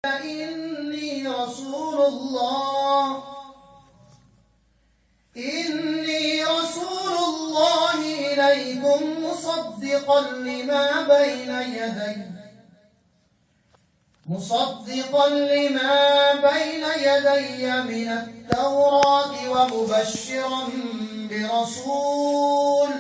إني رسول الله إليكم مصدقا لما بين يدي من التوراة ومبشرا برسول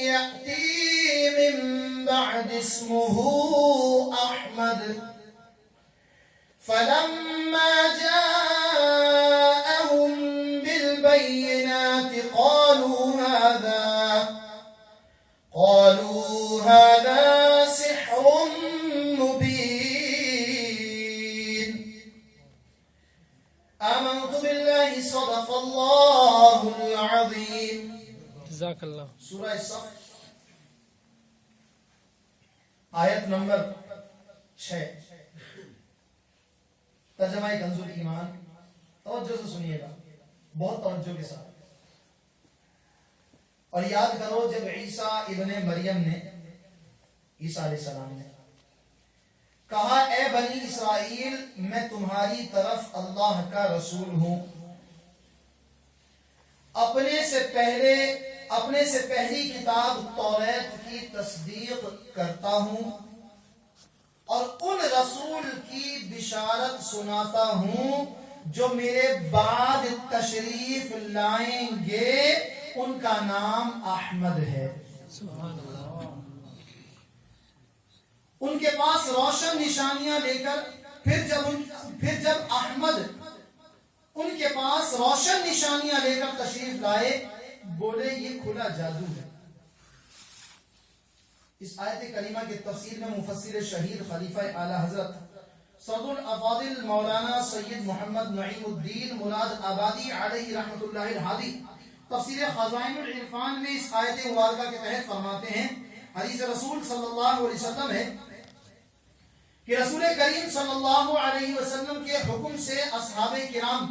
يأتي من بعد اسمه أحمد فلما جاءهم بالبينات قالوا هذا سحر مبين آمنت بالله صدق الله العظيم. جزاک اللہ. سورہ صف آیت نمبر 6. ترجمہ کنز الایمان. توجہ سے سنیے گا, بہت توجہ کے ساتھ, اور یاد کرو جب عیسیٰ ابن مریم نے, عیسیٰ علیہ السلام نے کہا اے بنی اسرائیل میں تمہاری طرف اللہ کا رسول ہوں, اپنے سے پہلی کتاب توریت کی تصدیق کرتا ہوں اور ان رسول کی بشارت سناتا ہوں جو میرے بعد تشریف لائیں گے, ان کا نام احمد ہے. سبحان اللہ. ان کے پاس روشن نشانیاں لے کر پھر جب احمد ان کے پاس روشن نشانیاں لے کر تشریف لائے, بولے یہ کھلا جادو ہے. اس آیت کریمہ کی تفسیر میں مفسر شہید خلیفہ اعلی حضرت صدر الافاضل مولانا سید محمد نعیم الدین مراد آبادی علیہ رحمت اللہ الہادی تفسیر خزائن العرفان میں اس آیت مبارکہ کے تحت فرماتے ہیں, حدیث رسول صلی اللہ علیہ وسلم ہے کہ رسول کریم صلی اللہ علیہ وسلم کے حکم سے اصحاب کرام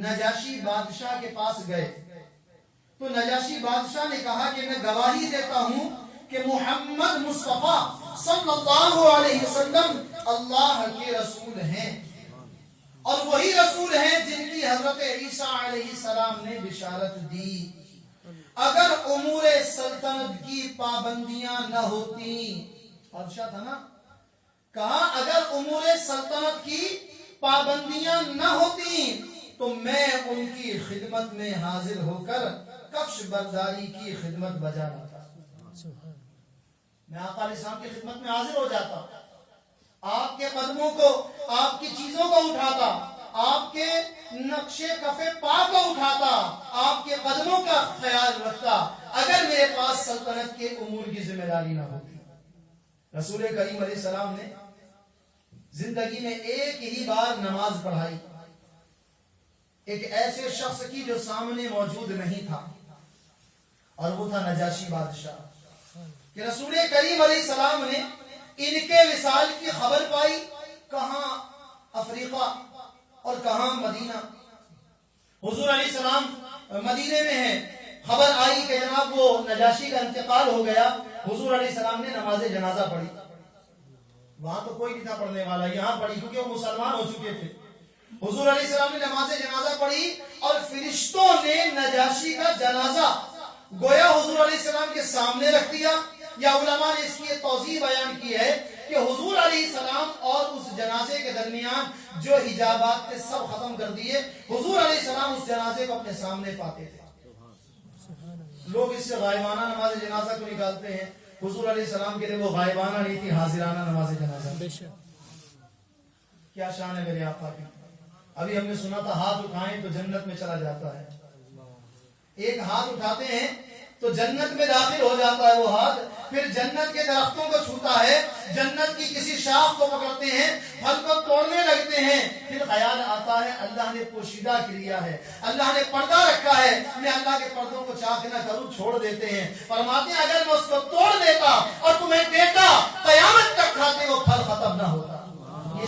نجاشی بادشاہ کے پاس گئے تو نجاشی بادشاہ نے کہا کہ میں گواہی دیتا ہوں کہ محمد مصطفیٰ صلی اللہ علیہ وسلم اللہ کے رسول ہیں, اور وہی رسول ہیں جن کی حضرت عیسیٰ علیہ السلام نے بشارت دی. اگر امور سلطنت کی پابندیاں نہ ہوتی, بادشاہ تھا نا, کہا اگر امور سلطنت کی پابندیاں نہ ہوتی تو میں ان کی خدمت میں حاضر ہو کر کفش برداری کی خدمت بجا لاتا, میں آقا علیہ السلام کی خدمت میں حاضر ہو جاتا, آپ کے قدموں کو, آپ کی چیزوں کو اٹھاتا, آپ کے نقشے کفے پا کو اٹھاتا, آپ کے قدموں کا خیال رکھتا, اگر میرے پاس سلطنت کے امور کی ذمہ داری نہ ہوتی. رسول کریم علیہ السلام نے زندگی میں ایک ہی بار نماز پڑھائی, ایک ایسے شخص کی جو سامنے موجود نہیں تھا, اور وہ تھا نجاشی بادشاہ. کہ رسول کریم علیہ السلام نے ان کے وصال کی خبر پائی, کہاں افریقہ اور کہاں مدینہ. حضور علیہ السلام مدینے میں ہیں, خبر آئی کہ جناب وہ نجاشی کا انتقال ہو گیا. حضور علیہ السلام نے نماز جنازہ پڑھی, وہاں تو کوئی نہیں تھا پڑھنے والا, یہاں پڑھی کیونکہ وہ مسلمان ہو چکے تھے. حضور علیہ السلام نے نماز جنازہ پڑھی اور فرشتوں نے نجاشی کا جنازہ گویا حضور علیہ السلام کے سامنے رکھ دیا. یا علماء نے اس کی توضیح بیان کی ہے کہ حضور علیہ السلام اور اس جنازے کے درمیان جو حجابات تھے سب ختم کر دیے. حضور علیہ السلام اس جنازے کو اپنے سامنے پاتے تھے. لوگ اس سے غائبانہ نماز جنازہ کو نکالتے ہیں, حضور علیہ السلام کے لیے وہ غائبانہ نہیں تھی, حاضرانہ نماز جنازہ. کیا شان ہے میرے آقا کی. ابھی ہم نے سنا تھا ہاتھ اٹھائیں تو جنت میں چلا جاتا ہے. ایک ہاتھ اٹھاتے ہیں تو جنت میں داخل ہو جاتا ہے وہ ہاتھ, پھر جنت کے درختوں کو چھوتا ہے, جنت کی کسی شاخ کو پکڑتے ہیں, پھل کو توڑنے لگتے ہیں, پھر خیال آتا ہے اللہ نے پوشیدہ کیا ہے, اللہ نے پردہ رکھا ہے, میں اللہ کے پردوں کو چاک نہ کروں, چھوڑ دیتے ہیں. فرماتے ہیں اگر میں اس کو توڑ دیتا اور تمہیں دیتا قیامت تک کھاتے وہ پھل ختم نہ ہوتا.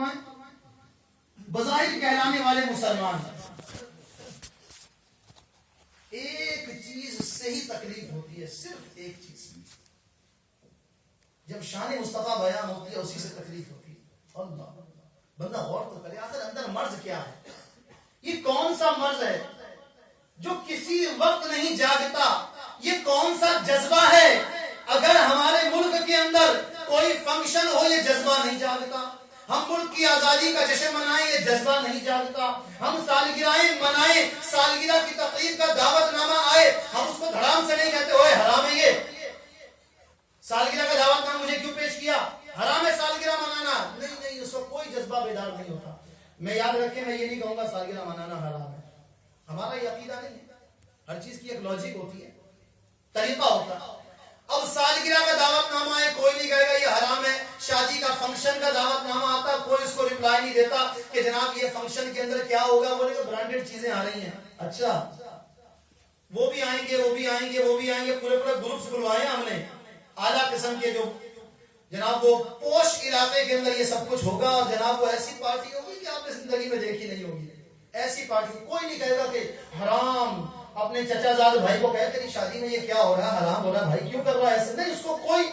فرمائیں. بظاہر کہلانے والے مسلمان ایک چیز سے ہی تکلیف ہوتی ہے, صرف ایک چیز. جب شان مصطفیٰ بیان ہوتی ہے اسی سے تکلیف ہوتی ہے. اللہ بندہ غور تو کرے آخر اندر مرض کیا ہے. یہ کون سا مرض ہے جو کسی وقت نہیں جاگتا؟ یہ کون سا جذبہ ہے اگر ہمارے ملک کے اندر کوئی فنکشن ہو یہ جذبہ نہیں جاگتا؟ ہم ملک کی آزادی کا جشن منائیں یہ جذبہ نہیں جاگتا. ہم سالگرہیں منائیں, سالگرہ کی تقریب کا دعوت نامہ آئے, ہم اس کو دھڑام سے نہیں کہتے اوئے حرام ہے یہ سالگرہ کا دعوت نامہ مجھے کیوں پیش کیا, حرام ہے سالگرہ منانا. نہیں, اس کو کوئی جذبہ بیدار نہیں ہوتا. میں یاد رکھیں, میں یہ نہیں کہوں گا سالگرہ منانا حرام ہے, ہمارا یہ عقیدہ نہیں ہے. ہر چیز کی ایک لاجک ہوتی ہے, طریقہ ہوتا ہے. اب سالگرہ کا دعوت نامہ ہے, کوئی نہیں کہے گا یہ حرام ہے. شادی کا فنکشن کا دعوت نامہ آتا, کوئی اس کو ریپلائی نہیں دیتا کہ جناب یہ فنکشن کے اندر کیا ہوگا. بولے کہ برانڈیڈ چیزیں آ رہی ہیں. اچھا وہ بھی آئیں گے, وہ بھی آئیں گے, وہ بھی آئیں گے. پورے گروپس بلوائے ہم نے اعلیٰ قسم کے, جو جناب وہ پوش علاقے کے اندر یہ سب کچھ ہوگا. اور جناب وہ ایسی پارٹی ہوگی کہ آپ نے زندگی میں دیکھی نہیں ہوگی. ایسی پارٹی کوئی نہیں کہے گا کہ حرام. اپنے چچا زاد بھائی کو کہے تیری شادی میں یہ کیا ہو رہا ہے, حرام ہو رہا ہے بھائی, کیوں کر رہا ہے ایسے. نہیں, اس کو کوئی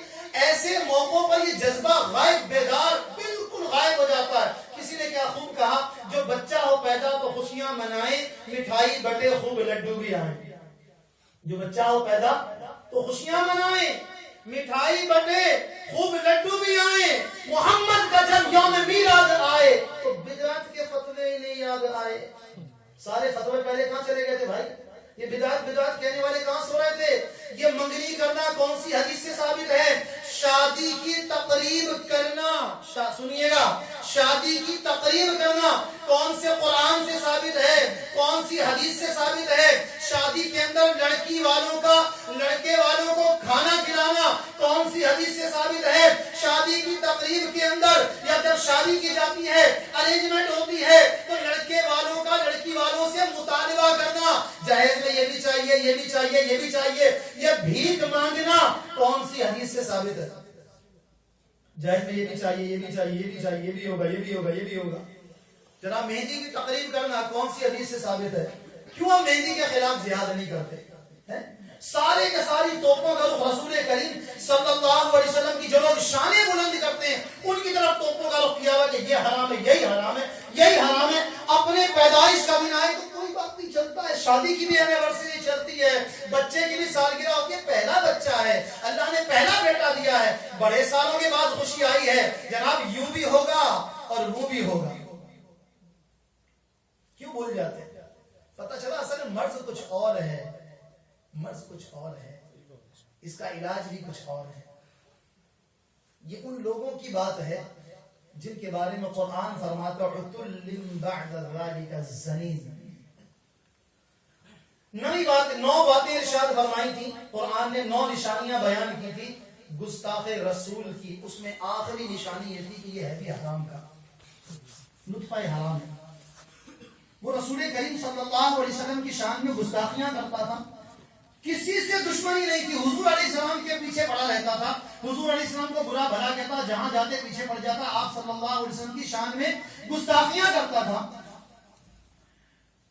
ایسے موقعوں پر یہ جذبہ غائب, بیدار بالکل غائب ہو جاتا ہے. کسی نے کیا خوب کہا, جو بچہ ہو پیدا تو خوشیاں منائیں, مٹھائی بٹے خوب لڈو بھی آئیں. جو بچہ ہو پیدا تو خوشیاں منائیں, مٹھائی بٹے خوب لڈو بھی آئیں. محمد کا جب یوم میلاد آئے تو بدعت کے فتوے انہیں یاد آئے. سارے فتوے پہلے کہاں چلے گئے تھے بھائی؟ یہ بدعت کہنے والے کہاں سو رہے تھے؟ یہ منگنی کرنا کون سی حدیث سے ثابت ہے؟ شادی کی تقریب کرنا, سنیے گا, شادی کی تقریب کرنا کون سے قرآن سے ثابت ہے, کون سی حدیث سے ثابت ہے؟ شادی کے اندر لڑکی والوں کا لڑکے والوں کو کھانا کھلانا کون سی حدیث سے ثابت ہے؟ شادی کی تقریب کے اندر یا جب شادی کی جاتی ہے, ارینجمنٹ ہوتی ہے, تو لڑکے والوں کا لڑکی والوں سے مطالبہ کرنا, جہیز میں یہ بھی چاہیے, یہ بھی چاہیے, یہ بھی چاہیے. یہ بھیک مانگنا کون سی حدیث سے ثابت ہے؟ جہیز میں یہ بھی چاہیے, یہ بھی چاہیے, یہ بھی چاہیے, یہ بھی ہوگا, یہ بھی ہوگا, یہ بھی ہوگا. جناب مہندی کی تقریب کرنا کون سی حدیث سے ثابت ہے؟ کیوں ہم مہندی کے خلاف جہاد نہیں کرتے؟ سارے کے ساری توپوں کا رخ رسول کریم صلی اللہ علیہ وسلم کی جو لوگ شانیں بلند کرتے ہیں ان کی طرف توپوں کا رخ کیا ہوا کہ یہ حرام ہے, یہی حرام ہے, یہی حرام ہے. اپنے پیدائش کا دن آئے تو کوئی بات نہیں, چلتا ہے. شادی کی بھی اینیورسری چلتی ہے, بچے کی بھی سالگرہ ہوتی ہے, پہلا بچہ ہے, اللہ نے پہلا بیٹا دیا ہے, بڑے سالوں کے بعد خوشی آئی ہے, جناب یوں بھی ہوگا اور وہ بھی ہوگا. کیوں بول جاتے ہیں؟ پتہ چلا اصل مرض کچھ اور ہے, مرض کچھ اور ہے, اس کا علاج بھی کچھ اور ہے. یہ ان لوگوں کی بات ہے جن کے بارے میں قرآن فرماتا ہے عُتُلٍّ بَعْدَ ذَلِكَ زَنِيمٍ. 9 باتیں ارشاد فرمائی تھی قرآن نے, 9 نشانیاں بیان کی تھی گستاخ رسول کی. اس میں آخری نشانی یہ تھی کہ یہ ہے بھی حرام کا, نطفہ حرام ہے. وہ رسول کریم صلی اللہ علیہ وسلم کی شان میں گستاخیاں کرتا تھا, کسی سے دشمنی نہیں تھی, حضور علیہ السلام کے پیچھے پڑا رہتا تھا, حضور علیہ السلام کو برا بھلا کہتا, جہاں جاتے پیچھے پڑ جاتا, آپ صلی اللہ علیہ وسلم کی شان میں گستاخیاں کرتا تھا.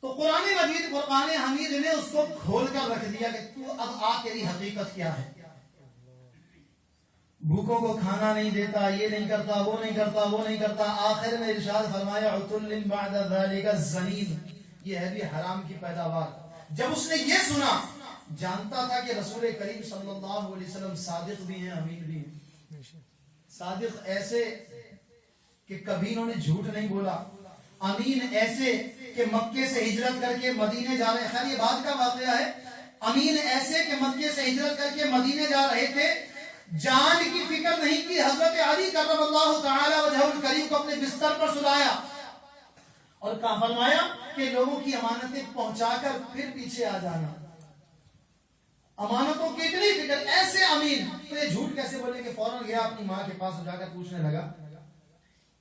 تو قرآن مجید فرقان حمید نے اس کو کھول کر رکھ دیا کہ تو اب آ تیری حقیقت کیا ہے. بھوکوں کو کھانا نہیں دیتا, یہ نہیں کرتا, وہ نہیں کرتا, وہ نہیں کرتا. آخر میں ارشاد فرمایا عُتُلٍّ بَعْدَ ذَلِكَ زَنِيمٍ, یہ ہے بھی حرام کی پیداوار. جب اس نے یہ سنا, جانتا تھا کہ رسول کریم صلی اللہ علیہ وسلم صادق بھی ہیں, امین بھی ہیں. صادق ایسے کہ کبھی انہوں نے جھوٹ نہیں بولا, امین ایسے کہ مکے سے ہجرت کر کے مدینے جا رہے ہیں. خیر یہ بات کا واقعہ ہے. امین ایسے کہ مکے سے ہجرت کر کے مدینے جا رہے تھے, جان کی فکر نہیں کی. حضرت علی کرم اللہ تعالی وجہہ الکریم کو اپنے بستر پر سلایا اور کہا, فرمایا کہ لوگوں کی امانتیں پہنچا کر پھر پیچھے آ جانا. امانتوں کی اتنی فکر, ایسے امین. تو یہ جھوٹ کیسے بولے کہ فوراً گیا اپنی ماں کے پاس جا کر پوچھنے لگا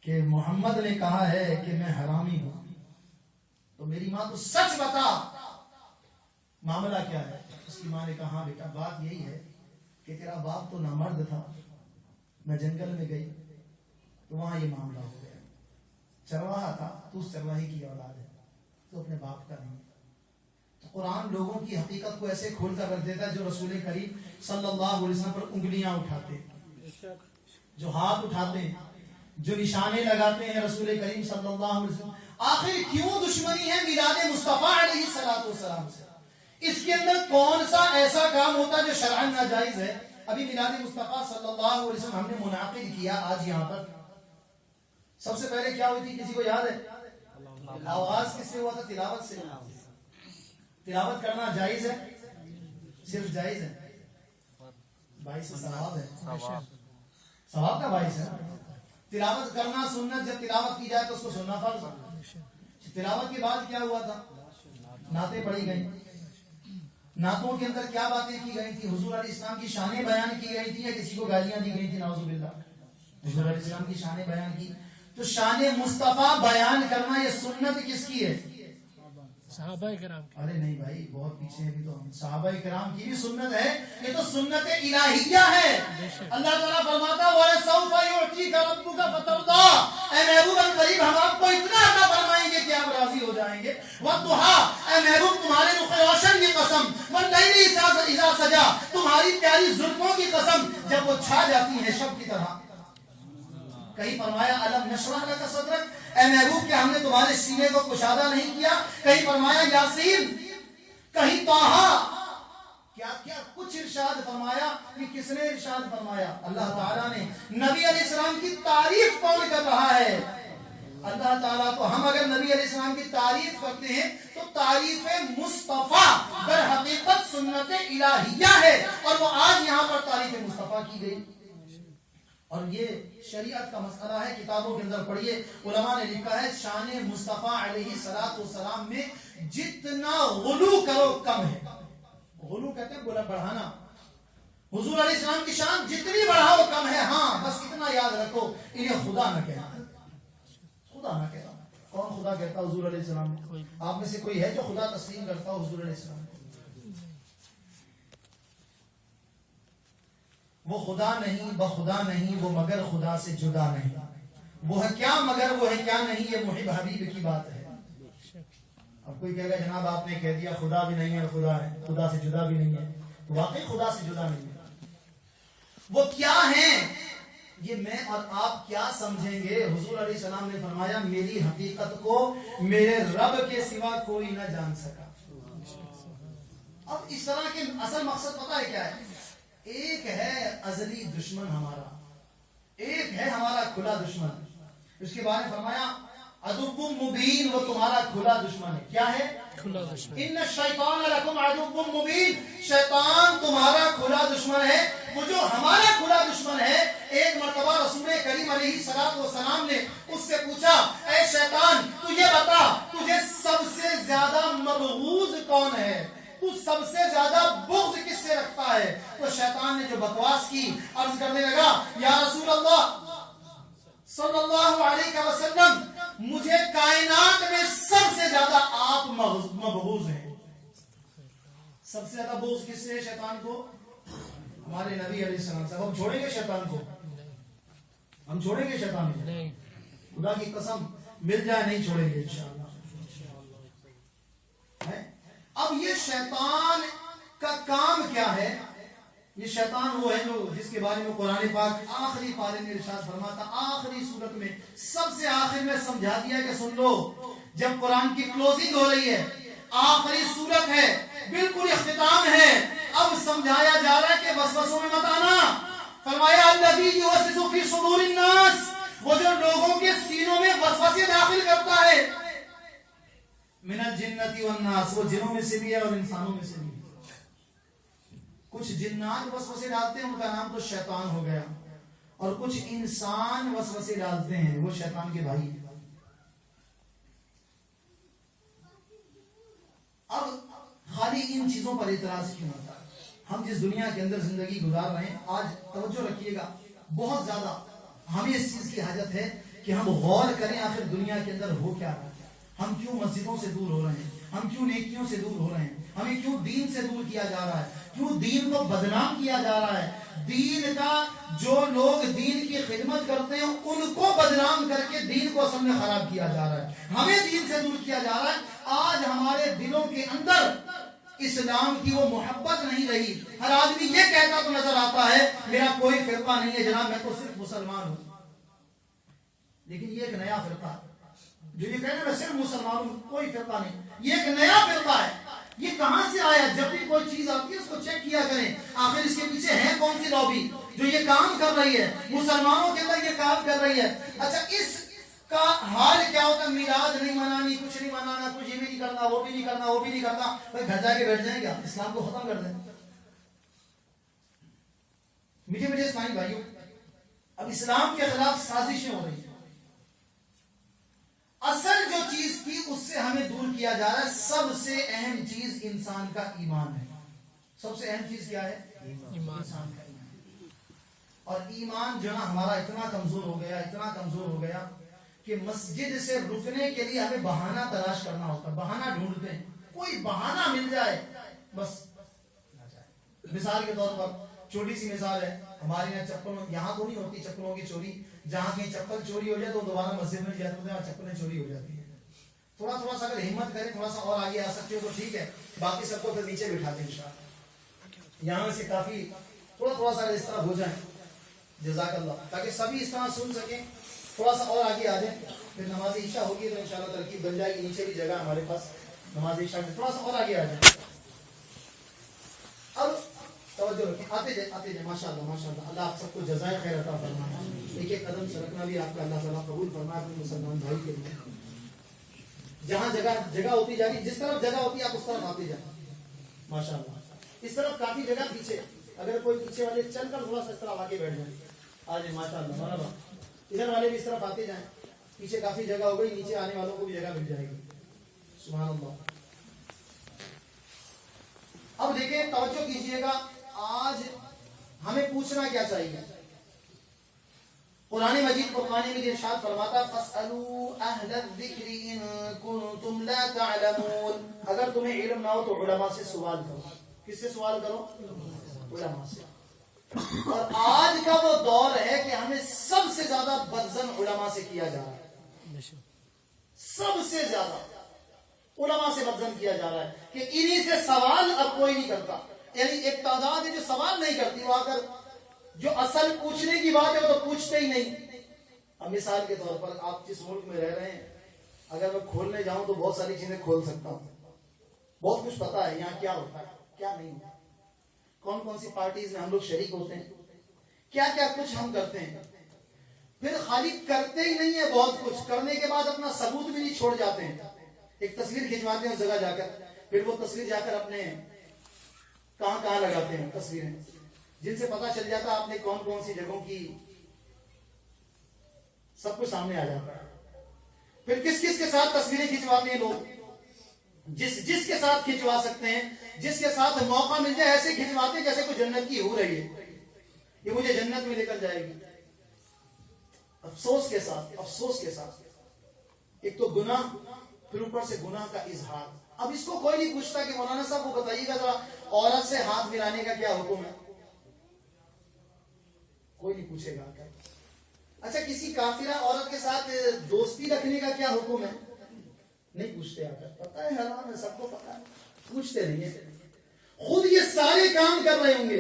کہ محمد نے کہا ہے کہ میں حرامی ہوں, تو میری ماں تو سچ بتا, معاملہ کیا ہے؟ اس کی ماں نے کہا, ہاں بیٹا بات یہی ہے کہ تیرا باپ تو نامرد تھا, میں جنگل میں گئی تو وہاں یہ معاملہ ہو گیا. چرواہا تھا تو اس چرواہے کی اولاد ہے، تو اپنے باپ کا نہیں. تو قرآن لوگوں کی حقیقت کو ایسے کھول کر رکھ دیتا ہے جو رسول کریم صلی اللہ علیہ وسلم پر انگلیاں اٹھاتے، جو ہاتھ اٹھاتے ہیں، جو نشانے لگاتے ہیں رسول کریم صلی اللہ علیہ وسلم. آخر کیوں دشمنی ہے میلاد مصطفیٰ علیہ السلام سے؟ اس کے اندر کون سا ایسا کام ہوتا ہے جو شرعاً ناجائز ہے؟ ابھی میلاد مصطفیٰ صلی اللہ علیہ وسلم ہم نے منعقد کیا آج یہاں پر. سب سے پہلے کیا ہوئی تھی، کسی کو یاد ہے؟ آغاز کس سے ہوا تھا؟ تلاوت سے. تلاوت کرنا جائز ہے؟ صرف جائز ہے؟ باعث ثواب ہے، ثواب کا باعث ہے. تلاوت کرنا سنت، جب تلاوت کی جائے تو اس کو سننا فرض ہے. تلاوت کے بعد کیا ہوا تھا؟ نعتیں پڑھی گئی. نعتوں کے اندر کیا باتیں کی گئی تھی؟ حضور علیہ السلام کی شانیں بیان کی گئی تھی یا کسی کو گالیاں دی گئی تھی؟ نعوذ باللہ. حضور علیہ السلام کی شانیں بیان کی. تو شان مصطفیٰ بیان کرنا یہ سنت کس کی ہے؟ صحابہ کرام کی. ارے نہیں بھائی، بہت پیچھے ہیں. تو صحابہ کرام کی بھی سنت ہے، یہ تو سنت الہیہ ہے. اللہ تعالیٰ فرماتا ہے وَلَسَوْفَ يُعْطِيكَ رَبُّكَ فَتَرْضَىٰ، اے محبوب قریب ہم آپ کو اتنا عطا فرمائیں گے کہ آپ راضی ہو جائیں گے. وَالضُّحَىٰ، اے محبوب تمہارے رخ روشن کی قسم. وَاللَّيْلِ إِذَا سَجَىٰ، تمہاری پیاری زلفوں کی قسم جب وہ چھا جاتی ہیں شب کی طرح. کہیں فرمایا الم نشرح لک صدرک، اے محبوب کیا ہم نے تمہارے سینے کو کشادہ نہیں کیا؟ کہیں فرمایا یاسین، کہیں طٰہٰ. کیا کیا کچھ ارشاد فرمایا. یہ کس نے ارشاد فرمایا؟ اللہ تعالیٰ نے. نبی علیہ السلام کی تعریف کون کر رہا ہے؟ اللہ تعالیٰ. تو ہم اگر نبی علیہ السلام کی تعریف کرتے ہیں تو تعریف مصطفیٰ در حقیقت سنت الہیہ ہے، اور وہ آج یہاں پر تعریف مصطفیٰ کی گئی. اور یہ شریعت کا مسئلہ ہے، کتابوں کے اندر پڑھیے. علماء نے لکھا ہے شان مصطفیٰ علیہ السلام میں جتنا غلو کرو کم ہے. غلو کہتے ہیں بڑھانا. حضور علیہ السلام کی شان جتنی بڑھاؤ کم ہے. ہاں بس اتنا یاد رکھو انہیں خدا نہ کہنا. خدا نہ کہنا. کون خدا کہتا حضور علیہ السلام؟ آپ میں سے کوئی ہے جو خدا تسلیم کرتا ہو حضور علیہ السلام؟ وہ خدا نہیں، بخدا نہیں، وہ مگر خدا سے جدا نہیں. وہ ہے کیا مگر وہ ہے کیا نہیں، یہ محب حبیب کی بات ہے. اب کوئی کہے گا جناب آپ نے کہہ دیا خدا بھی نہیں ہے، خدا ہے، خدا سے جدا بھی نہیں ہے. تو واقعی خدا سے جدا نہیں ہے. وہ کیا ہیں یہ میں اور آپ کیا سمجھیں گے؟ حضور علیہ السلام نے فرمایا میری حقیقت کو میرے رب کے سوا کوئی نہ جان سکا. اب اس طرح کے اصل مقصد پتہ ہے کیا ہے؟ ایک ہے ازلی دشمن ہمارا، ایک ہے ہمارا کھلا دشمن. اس کے بارے میں فرمایا عدو مبین، وہ تمہارا کھلا دشمن ہے. کیا ہے؟ کھلا دشمن. ان الشیطان لکم عدو مبین، شیطان تمہارا کھلا دشمن ہے. وہ جو ہمارا کھلا دشمن ہے، ایک مرتبہ رسول کریم علیہ السلام نے اس سے پوچھا اے شیطان تو یہ بتا تجھے سب سے زیادہ مبغوض کون ہے، تو سب سے زیادہ بغض کس سے رکھتا ہے؟ تو شیطان نے جو بکواس کی، عرض کرنے لگا یا رسول اللہ صلی اللہ علیہ وسلم مجھے کائنات میں سب سے زیادہ آپ مبغوض ہیں. سب سے زیادہ بغض کس سے ہے شیطان کو؟ ہمارے نبی علیہ السلام سے. ہم چھوڑیں گے شیطان کو؟ ہم چھوڑیں گے شیطان کو؟ نہیں. خدا کی قسم مل جائے نہیں چھوڑیں گے انشاءاللہ. اب یہ شیطان کا کام کیا ہے؟ یہ شیطان وہ ہے جو جس کے بارے میں قرآن پاک آخری پارے میں ارشاد فرماتا، آخری صورت میں سب سے آخر میں سمجھا دیا کہ سن لو. جب قرآن کی کلوزنگ ہو رہی ہے، آخری صورت ہے، بالکل اختتام ہے، اب سمجھایا جا رہا ہے کہ وسوسوں میں مت آنا. فرمایا الذی یوسوس فی صدور الناس، وہ جو لوگوں کے سینوں میں وسوسے داخل کرتا ہے. من الجنۃ والناس، وہ جنوں میں سے بھی ہے اور انسانوں میں سے بھی. کچھ جنات وسوسے ڈالتے ہیں، ان کا نام تو شیطان ہو گیا، اور کچھ انسان وسوسے ڈالتے ہیں، وہ شیطان کے بھائی. اب خالی ان چیزوں پر اعتراض کیوں ہوتا ہے؟ ہم جس دنیا کے اندر زندگی گزار رہے ہیں، آج توجہ رکھیے گا بہت زیادہ ہمیں اس چیز کی حاجت ہے کہ ہم غور کریں آخر دنیا کے اندر ہو کیا رہا ہے. ہم کیوں مسجدوں سے دور ہو رہے ہیں؟ ہم کیوں نیکیوں سے دور ہو رہے ہیں؟ ہمیں کیوں دین سے دور کیا جا رہا ہے؟ کیوں دین کو بدنام کیا جا رہا ہے؟ دین کا جو لوگ دین کی خدمت کرتے ہیں ان کو بدنام کر کے دین کو اصل میں خراب کیا جا رہا ہے، ہمیں دین سے دور کیا جا رہا ہے۔ آج ہمارے دلوں کے اندر اسلام کی وہ محبت نہیں رہی۔ ہر آدمی یہ کہتا تو نظر آتا ہے میرا کوئی فرقہ نہیں ہے جناب، میں تو صرف مسلمان ہوں، لیکن یہ ایک نیا فرقہ ہے جو یہ کہنا میں صرف مسلمان ہوں، کوئی فرقہ نہیں، یہ ایک نیا فرقہ ہے۔ یہ کہاں سے آیا؟ جب بھی کوئی چیز آتی ہے اس کو چیک کیا کریں، آخر اس کے پیچھے ہے کون سی لابی جو یہ کام کر رہی ہے، مسلمانوں کے اندر یہ کام کر رہی ہے۔ اچھا اس کا حال کیا ہوتا ہے؟ میلاد نہیں منانی، کچھ نہیں منانا، کچھ یہ بھی نہیں کرنا، وہ بھی نہیں کرنا، وہ بھی نہیں کرنا، بھائی گھر جا کے بیٹھ جائیں کیا؟ اسلام کو ختم کر دیں۔ میٹھے میٹھے اسلامی بھائیوں، اب اسلام کے خلاف سازشیں ہو رہی ہیں۔ اصل جو چیز تھی اس سے ہمیں دور کیا جا رہا ہے۔ سب سے اہم چیز انسان کا ایمان ہے۔ سب سے اہم چیز کیا ہے؟ انسان کا ایمان۔ اور ایمان جو ہے ہمارا اتنا کمزور ہو گیا، اتنا کمزور ہو گیا کہ مسجد سے رکنے کے لیے ہمیں بہانہ تلاش کرنا ہوتا ہے، بہانہ ڈھونڈتے ہیں، کوئی بہانہ مل جائے بس نہ جائے۔ مثال کے طور پر چھوٹی سی مثال ہے، ہمارے یہاں چپل یہاں تو نہیں ہوتی چپلوں کی چوری، جہاں کہیں چپل چوری ہو جائے تو دوبارہ مسجد میں جاتے ہیں اور چپلیں چوری ہو جاتی ہیں۔ تھوڑا تھوڑا سا اگر ہمت کریں، تھوڑا سا اور آگے آ سکتے ہو تو ٹھیک ہے، باقی سب کو پھر نیچے بٹھاتے ہیں انشاءاللہ۔ یہاں سے کافی تھوڑا تھوڑا سا اس طرح ہو جائے، جزاک اللہ، تاکہ سبھی اس طرح سن سکیں۔ تھوڑا سا اور آگے آ جائیں، پھر نماز عشاء ہوگی تو انشاءاللہ ترکیب بن جائے گی، نیچے بھی جگہ ہمارے پاس نماز عشاء میں۔ تھوڑا سا اور آگے آ جائیں، اب توجہ رکھیں، آتے جائیں ماشاءاللہ ماشاءاللہ، اللہ آپ سب کو جزائے خیر عطا فرمائے۔ ایک ایک قدم سرکنا بھی آپ کا اللہ تعالیٰ قبول فرمائے اپنے مسلمان بھائی کے لیے۔ جہاں جگہ ہوتی جا رہی، جس طرف جگہ ہوتی ہے آپ اس طرف آتے جائیں ماشاءاللہ۔ اس طرف کافی جگہ پیچھے، اگر کوئی پیچھے والے چل کر تھوڑا سا اس طرف آگے بیٹھ جائیں، آ جائیں ماشاءاللہ مرحبا۔ ادھر والے بھی اس طرف آتے جائیں، پیچھے کافی جگہ ہو گئی، نیچے آنے والوں کو بھی جگہ مل جائے گی، سبحان اللہ۔ اب دیکھیں توجہ کیجئے گا، آج ہمیں پوچھنا کیا چاہیے؟ قرآن مجید فرقان میں ارشاد فرماتا فَاسْأَلُوا أَهْلَ الذِّكْرِ إِن كُنتُمْ لَا تَعْلَمُونَ، اگر تمہیں علم نہ ہو تو علماء سے سوال کرو۔ کس سے سوال کرو؟ علماء سے۔ اور آج کا وہ دور ہے کہ ہمیں سب سے زیادہ بدزن علماء سے کیا جا رہا ہے، سب سے زیادہ علماء سے بدزن کیا جا رہا ہے کہ انہی سے سوال اب کوئی نہیں کرتا۔ یعنی ایک تعداد ہے جو سوال نہیں کرتی، وہ اگر جو اصل پوچھنے کی بات ہے وہ تو پوچھتے ہی نہیں۔ اب مثال کے طور پر آپ جس ملک میں رہ رہے ہیں، اگر میں کھولنے جاؤں تو بہت ساری چیزیں کھول سکتا ہوں، بہت کچھ پتا ہے یہاں کیا ہوتا ہے کیا نہیں ہوتا، کون کون سی پارٹیز میں ہم لوگ شریک ہوتے ہیں، کیا کیا کچھ ہم کرتے ہیں۔ پھر خالی کرتے ہی نہیں ہے، بہت کچھ کرنے کے بعد اپنا ثبوت بھی نہیں چھوڑ جاتے ہیں۔ ایک تصویر کھنچواتے ہیں اس جگہ جا کر، پھر وہ تصویر جا کر اپنے کہاں کہاں لگاتے ہیں تصویریں، جن سے پتا چل جاتا آپ نے کون کون سی جگہوں کی، سب کچھ سامنے آ جاتا ہے۔ پھر کس کس کے ساتھ تصویریں کھنچواتے ہیں لوگ، جس کے ساتھ کھنچوا سکتے ہیں، جس کے ساتھ موقع مل جائے ایسے کھنچواتے ہیں جیسے کوئی جنت کی ہو رہی ہے، یہ مجھے جنت میں لے کر جائے گی۔ افسوس کے ساتھ ایک تو گناہ، پھر اوپر سے گناہ کا اظہار۔ اب اس کو کوئی نہیں پوچھتا کہ مولانا صاحب کو بتائیے گا ذرا عورت سے ہاتھ ملانے کا کیا حکم ہے، کوئی نہیں پوچھے گا۔ اچھا کسی کافرہ عورت کے ساتھ دوستی رکھنے کا کیا حکم ہے، نہیں پوچھتے، آ کر پتا ہے حرام ہے، سب کو پتا ہے، پوچھتے نہیں ہے۔ خود یہ سارے کام کر رہے ہوں گے،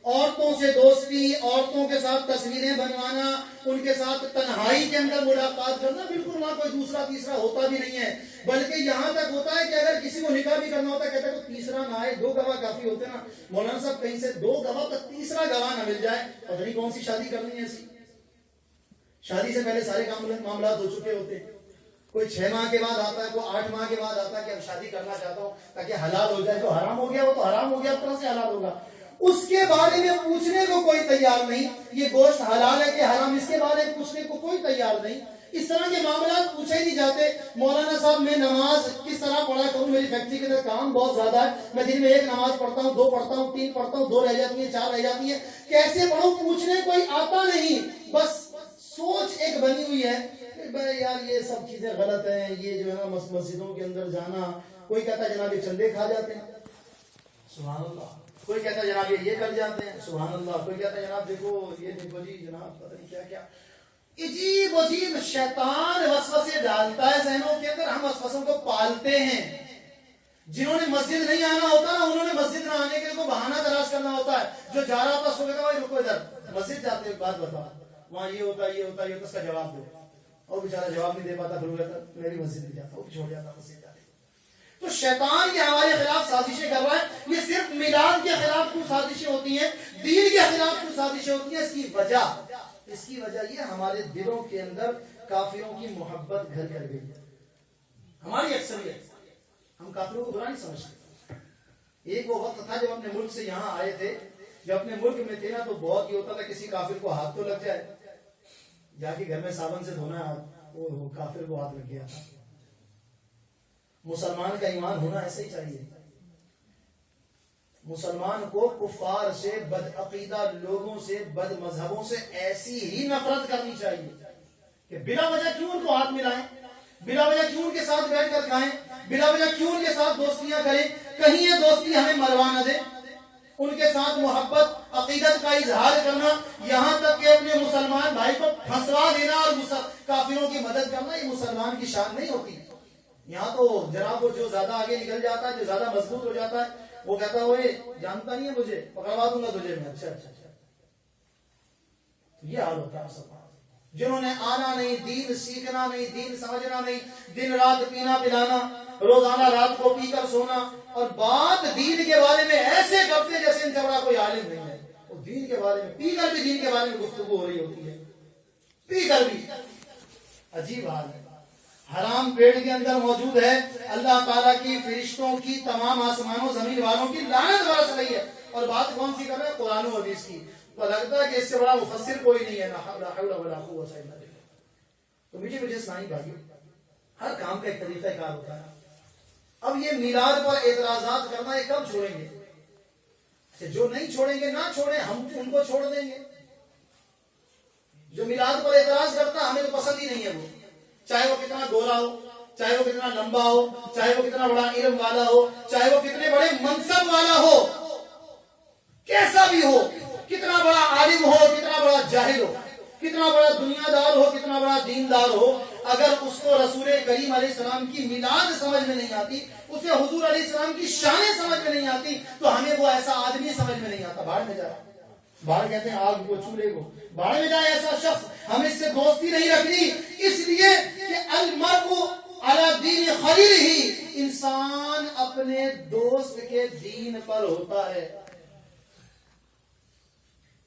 عورتوں سے دوستی، عورتوں کے ساتھ تصویریں بنوانا، ان کے ساتھ تنہائی کے اندر ملاقات کرنا، بالکل وہاں کوئی دوسرا تیسرا ہوتا بھی نہیں ہے، بلکہ یہاں تک ہوتا ہے کہ اگر کسی کو نکاح بھی کرنا ہوتا ہے کہتے ہیں تو تیسرا نہ آئے، 2 گواہ کافی ہوتے نا مولانا صاحب، کہیں سے 2 گواہ تک تیسرا گواہ نہ مل جائے، پتہ نہیں کون سی شادی کرنی ہے ایسی۔ شادی سے پہلے سارے معاملات ہو چکے ہوتے ہیں، کوئی 6 ماہ کے بعد آتا ہے، کوئی 8 ماہ کے بعد آتا ہے کہ اب شادی کرنا چاہتا ہوں تاکہ حلال ہو جائے، جو حرام ہو گیا وہ تو حرام ہو گیا، اب طرح سے حلال ہوگا، اس کے بارے میں پوچھنے کو کوئی تیار نہیں، یہ گوشت حلال ہے کہ حرام اس کے بارے میں پوچھنے کو کوئی تیار نہیں۔ اس طرح کے معاملات پوچھے ہی نہیں جاتے۔ مولانا صاحب میں نماز کس طرح پڑھا کروں، میری فیکٹری کے اندر کام بہت زیادہ ہے، میں دن میں 1 نماز پڑھتا ہوں، 2 پڑھتا ہوں، 3 پڑھتا ہوں، 2 رہ جاتی ہیں، 4 رہ جاتی ہیں، کیسے پڑھوں، پوچھنے کوئی آتا نہیں، بس سوچ ایک بنی ہوئی ہے یار یہ سب چیزیں غلط ہیں، یہ جو ہے نا مسجدوں کے اندر جانا، کوئی کہتا ہے جناب یہ چندے کھا جاتے ہیں، سبحان اللہ، کوئی کہتا ہے جناب یہ کر جاتے ہیں، سبحان اللہ. کوئی کہتا ہے جناب دیکھو یہ دیکھو جی جناب پتہ نہیں کیا کیا عجیب عجیب شیطان وسوسے ڈالتا ہے ذہنوں کے اندر. ہم وسوسوں کو پالتے ہیں. جنہوں نے مسجد نہیں آنا ہوتا نا، انہوں نے مسجد نہ آنے کے لیے کوئی بہانہ تلاش کرنا ہوتا ہے. جو جا رہا ہوتا اس کو کہتا ہے بھائی رکو ادھر مسجد جاتے ایک بات بتا، وہاں یہ ہوتا یہ ہوتا یہ ہوتا، اس کا جواب دو. اور بیچارہ جواب نہیں دے پاتا، پھر وہ کہتا میری مسجد نہیں جاتا، وہ چھوڑ جاتا مسجد جاتے. تو شیطان یہ ہمارے خلاف سازشیں کر رہا ہے. یہ صرف میلاد کے خلاف کیوں سازشیں ہوتی ہیں، دین کے خلاف کیوں سازشیں ہوتی ہیں؟ اس کی وجہ یہ ہمارے دلوں کے اندر کافروں کی محبت گھر کر گئی ہے. ہماری اکثریت ہم کافروں کو برا نہیں سمجھتے. ایک وہ وقت تھا جب اپنے ملک سے یہاں آئے تھے، جب اپنے ملک میں تھے نا تو بہت یہ ہوتا تھا کسی کافر کو ہاتھ تو لگ جائے، جا کے گھر میں صابن سے دھونا، وہ کافر کو ہاتھ لگ گیا تھا. مسلمان کا ایمان ہونا ایسا ہی چاہیے. مسلمان کو کفار سے، بد عقیدہ لوگوں سے، بد مذہبوں سے ایسی ہی نفرت کرنی چاہیے کہ بلا وجہ کیوں ان کو ہاتھ ملائیں، بلا وجہ کیوں ان کے ساتھ بیٹھ کر کھائیں، بلا وجہ کیوں ان کے ساتھ دوستیاں کریں. کہیں یہ دوستی ہمیں مروا نہ دے. ان کے ساتھ محبت، عقیدت کا اظہار کرنا، یہاں تک کہ اپنے مسلمان بھائی کو پھنسوا دینا اور کافروں کی مدد کرنا، یہ مسلمان کی شان نہیں ہوتی. یہاں تو جناب وہ جو زیادہ آگے نکل جاتا ہے، جو زیادہ مضبوط ہو جاتا ہے، وہ کہتا ہے وہ جانتا نہیں ہے مجھے، پکڑوا دوں گا تجھے میں. اچھا اچھا اچھا. یہ حال ہوتا ہے مسلمان. جنہوں نے آنا نہیں، دین سیکھنا نہیں، دین سمجھنا نہیں، دن رات پینا پلانا، روزانہ رات کو پی کر سونا، اور بات دین کے بارے میں ایسے کرتے جیسے ان سے بڑا کوئی عالم نہیں ہے. وہ دین کے بارے میں پی کر بھی دین کے بارے میں گفتگو ہو رہی ہوتی ہے، پی کر بھی. عجیب حال ہے. حرام پیٹ کے اندر موجود ہے. اللہ تعالیٰ کی، فرشتوں کی، تمام آسمانوں زمین والوں کی لعنت برس رہی ہے. اور بات کون سی کر رہے ہیں؟ قرآن و حدیث کی. تو لگتا ہے کہ اس سے بڑا مفسر کوئی نہیں ہے. لا حول ولا قوت الا باللہ. تو مجھے اسلامی بھائیو، ہر کام کا ایک طریقہ کار ہوتا ہے. اب یہ میلاد پر اعتراضات کرنا یہ کب چھوڑیں گے؟ جو نہیں چھوڑیں گے نہ چھوڑیں، ہم ان کو چھوڑ دیں گے. جو میلاد پر اعتراض کرتا ہمیں تو پسند ہی نہیں ہے. وہ چاہے وہ کتنا گورا ہو، چاہے وہ کتنا لمبا ہو، چاہے وہ کتنا بڑا علم والا ہو، چاہے وہ کتنے بڑے منصب والا ہو، کیسا بھی ہو، کتنا بڑا عالم ہو، کتنا بڑا جاہل ہو، کتنا بڑا دنیا دار ہو، کتنا بڑا دیندار ہو، اگر اس کو رسول کریم علیہ السلام کی میلاد سمجھ میں نہیں آتی، اسے حضور علیہ السلام کی شانیں سمجھ میں نہیں آتی، تو ہمیں وہ ایسا آدمی سمجھ میں نہیں آتا. باہر میں جائے، باہر کہتے ہیں آگ کو چولہے کو، باہر میں جائے ایسا شخص، ہمیں اس سے دوستی نہیں رکھنی. اس لیے کہ المرء علی دین خلیلہ، انسان اپنے دوست کے دین پر ہوتا ہے.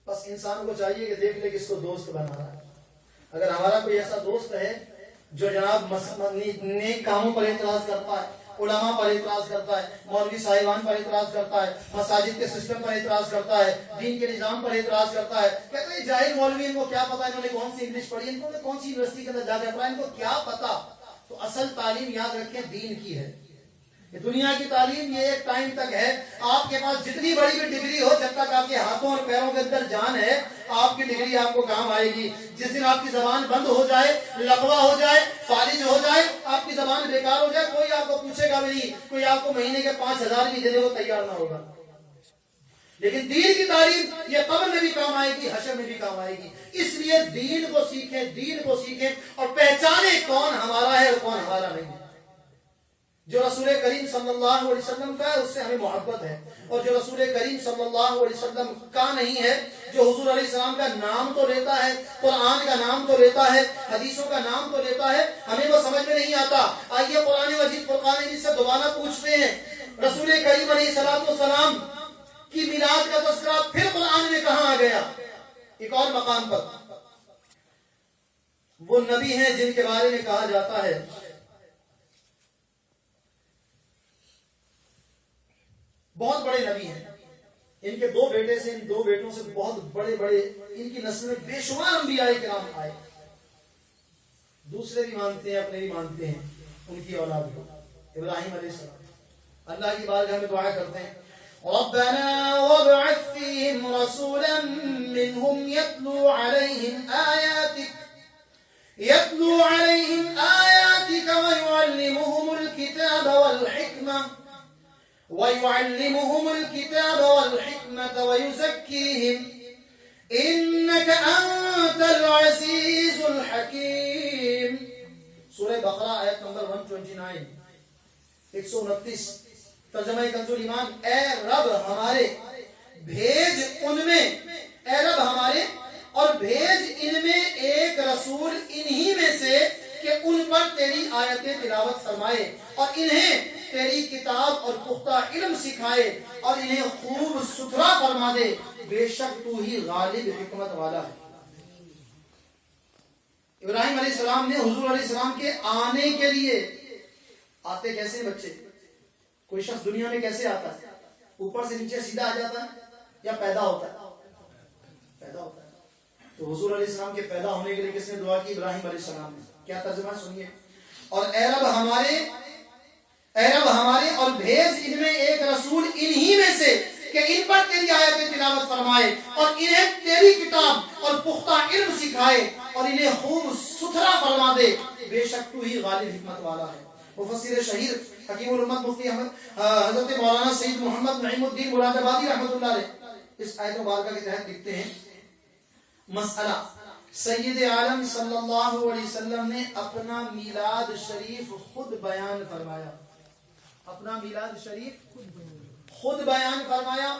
بس انسان کو چاہیے کہ دیکھ لے کہ اس کو دوست بنا رہا ہے. اگر ہمارا کوئی ایسا دوست ہے جو جناب نیک کاموں پر اعتراض کرتا ہے، علماء پر اعتراض کرتا ہے، مولوی صاحبان پر اعتراض کرتا ہے، مساجد کے سسٹم پر اعتراض کرتا ہے، دین کے نظام پر اعتراض کرتا ہے، کہتے ہیں جاہل مولوی، ان کو کیا پتا انہوں نے کون سی انگلش پڑھی، ان کو کون سی یونیورسٹی کے اندر جا کے پڑھا، ان کو کیا پتا. تو اصل تعلیم یاد رکھیں دین کی ہے. یہ دنیا کی تعلیم یہ ایک ٹائم تک ہے. آپ کے پاس جتنی بڑی بھی ڈگری ہو، جب تک آپ کے ہاتھوں اور پیروں کے اندر جان ہے، آپ کی ڈگری آپ کو کام آئے گی. جس دن آپ کی زبان بند ہو جائے، لقوہ ہو جائے، فالج ہو جائے، آپ کی زبان بیکار ہو جائے، کوئی آپ کو پوچھے گا بھی نہیں، کوئی آپ کو مہینے کے 5,000 بھی دینے کو تیار نہ ہوگا. لیکن دین کی تعلیم یہ قبر میں بھی کام آئے گی، حشر میں بھی کام آئے گی. اس لیے دین کو سیکھیں، دین کو سیکھیں اور پہچانیں کون ہمارا ہے اور کون ہمارا نہیں ہے. جو رسول کریم صلی اللہ علیہ وسلم کا ہے اس سے ہمیں محبت ہے، اور جو رسول کریم صلی اللہ علیہ وسلم کا نہیں ہے، جو حضور علیہ السلام کا نام تو لیتا ہے، قرآن کا نام تو لیتا ہے، حدیثوں کا نام تو لیتا ہے، ہمیں وہ سمجھ میں نہیں آتا. آئیے قرآن مجید فرقان حمید سے دوبارہ پوچھتے ہیں، رسول کریم علیہ السلام کی میلاد کا تذکرہ پھر قرآن میں کہاں آ گیا؟ ایک اور مقام پر. وہ نبی ہیں جن کے بارے میں کہا جاتا ہے بہت بڑے نبی ہیں، ان کے 2 بیٹے سے، ان 2 بیٹوں سے بہت بڑے بڑے، ان کی نسل میں بے شمار انبیاء کرام آئے. دوسرے بھی مانتے ہیں، اپنے بھی مانتے ہیں ان کی اولاد کو. ابراہیم علیہ السلام اللہ کی بارگاہ میں دعا کرتے ہیں، ربنا وابعث فيهم رسولا منهم يتلو عليهم آياتك ويعلمهم الكتاب والحكمة وَيُعَلِّمُهُمُ الْكِتَابَ وَالْحِكْمَةَ وَيُزَكِّيهِمْ إِنَّكَ أَنْتَ الْعَزِيزُ الْحَكِيمُ. سورہ بقرہ آیت نمبر 129 129. ترجمہ کنزُ الایمان. اے رب ہمارے بھیج ان میں، اے رب ہمارے اور بھیج ان میں ایک رسول انہی میں سے کہ ان پر تیری آیتیں تلاوت فرمائے اور انہیں تیری کتاب اور پختہ علم سکھائے اور انہیں خوب ستھرا فرما دے، بے شک تو ہی غالب حکمت والا ہے. ابراہیم علیہ السلام نے حضور علیہ السلام کے آنے کے لیے، آتے کیسے بچے؟ کوئی شخص دنیا میں کیسے آتا ہے؟ اوپر سے نیچے سیدھا آ جاتا ہے یا پیدا ہوتا ہے؟ پیدا ہوتا ہے. تو حضور علیہ السلام کے پیدا ہونے کے لیے کس نے دعا کی؟ ابراہیم علیہ السلام نے. کیا ترجمہ سنیے. اور اے رب ہمارے اور بھیج ان میں ایک رسول انہی میں سے کہ ان پر تیری آیتیں تلاوت فرمائے اور انہیں تیری کتاب اور پختہ علم سکھائے اور انہیں خوب ستھرا فرما دے، بے شک تو ہی غالب حکمت والا ہے. مفسر شہیر حکیم الامت مفتی حضرت مولانا سید محمد نعیم الدین مراد آبادی رحمۃ اللہ علیہ اس آیت مبارکہ کے تحت لکھتے ہیں، مسئلہ سید عالم صلی اللہ علیہ وسلم نے اپنا میلاد شریف خود بیان فرمایا. اپنا میلاد شریف خود بیان فرمایا.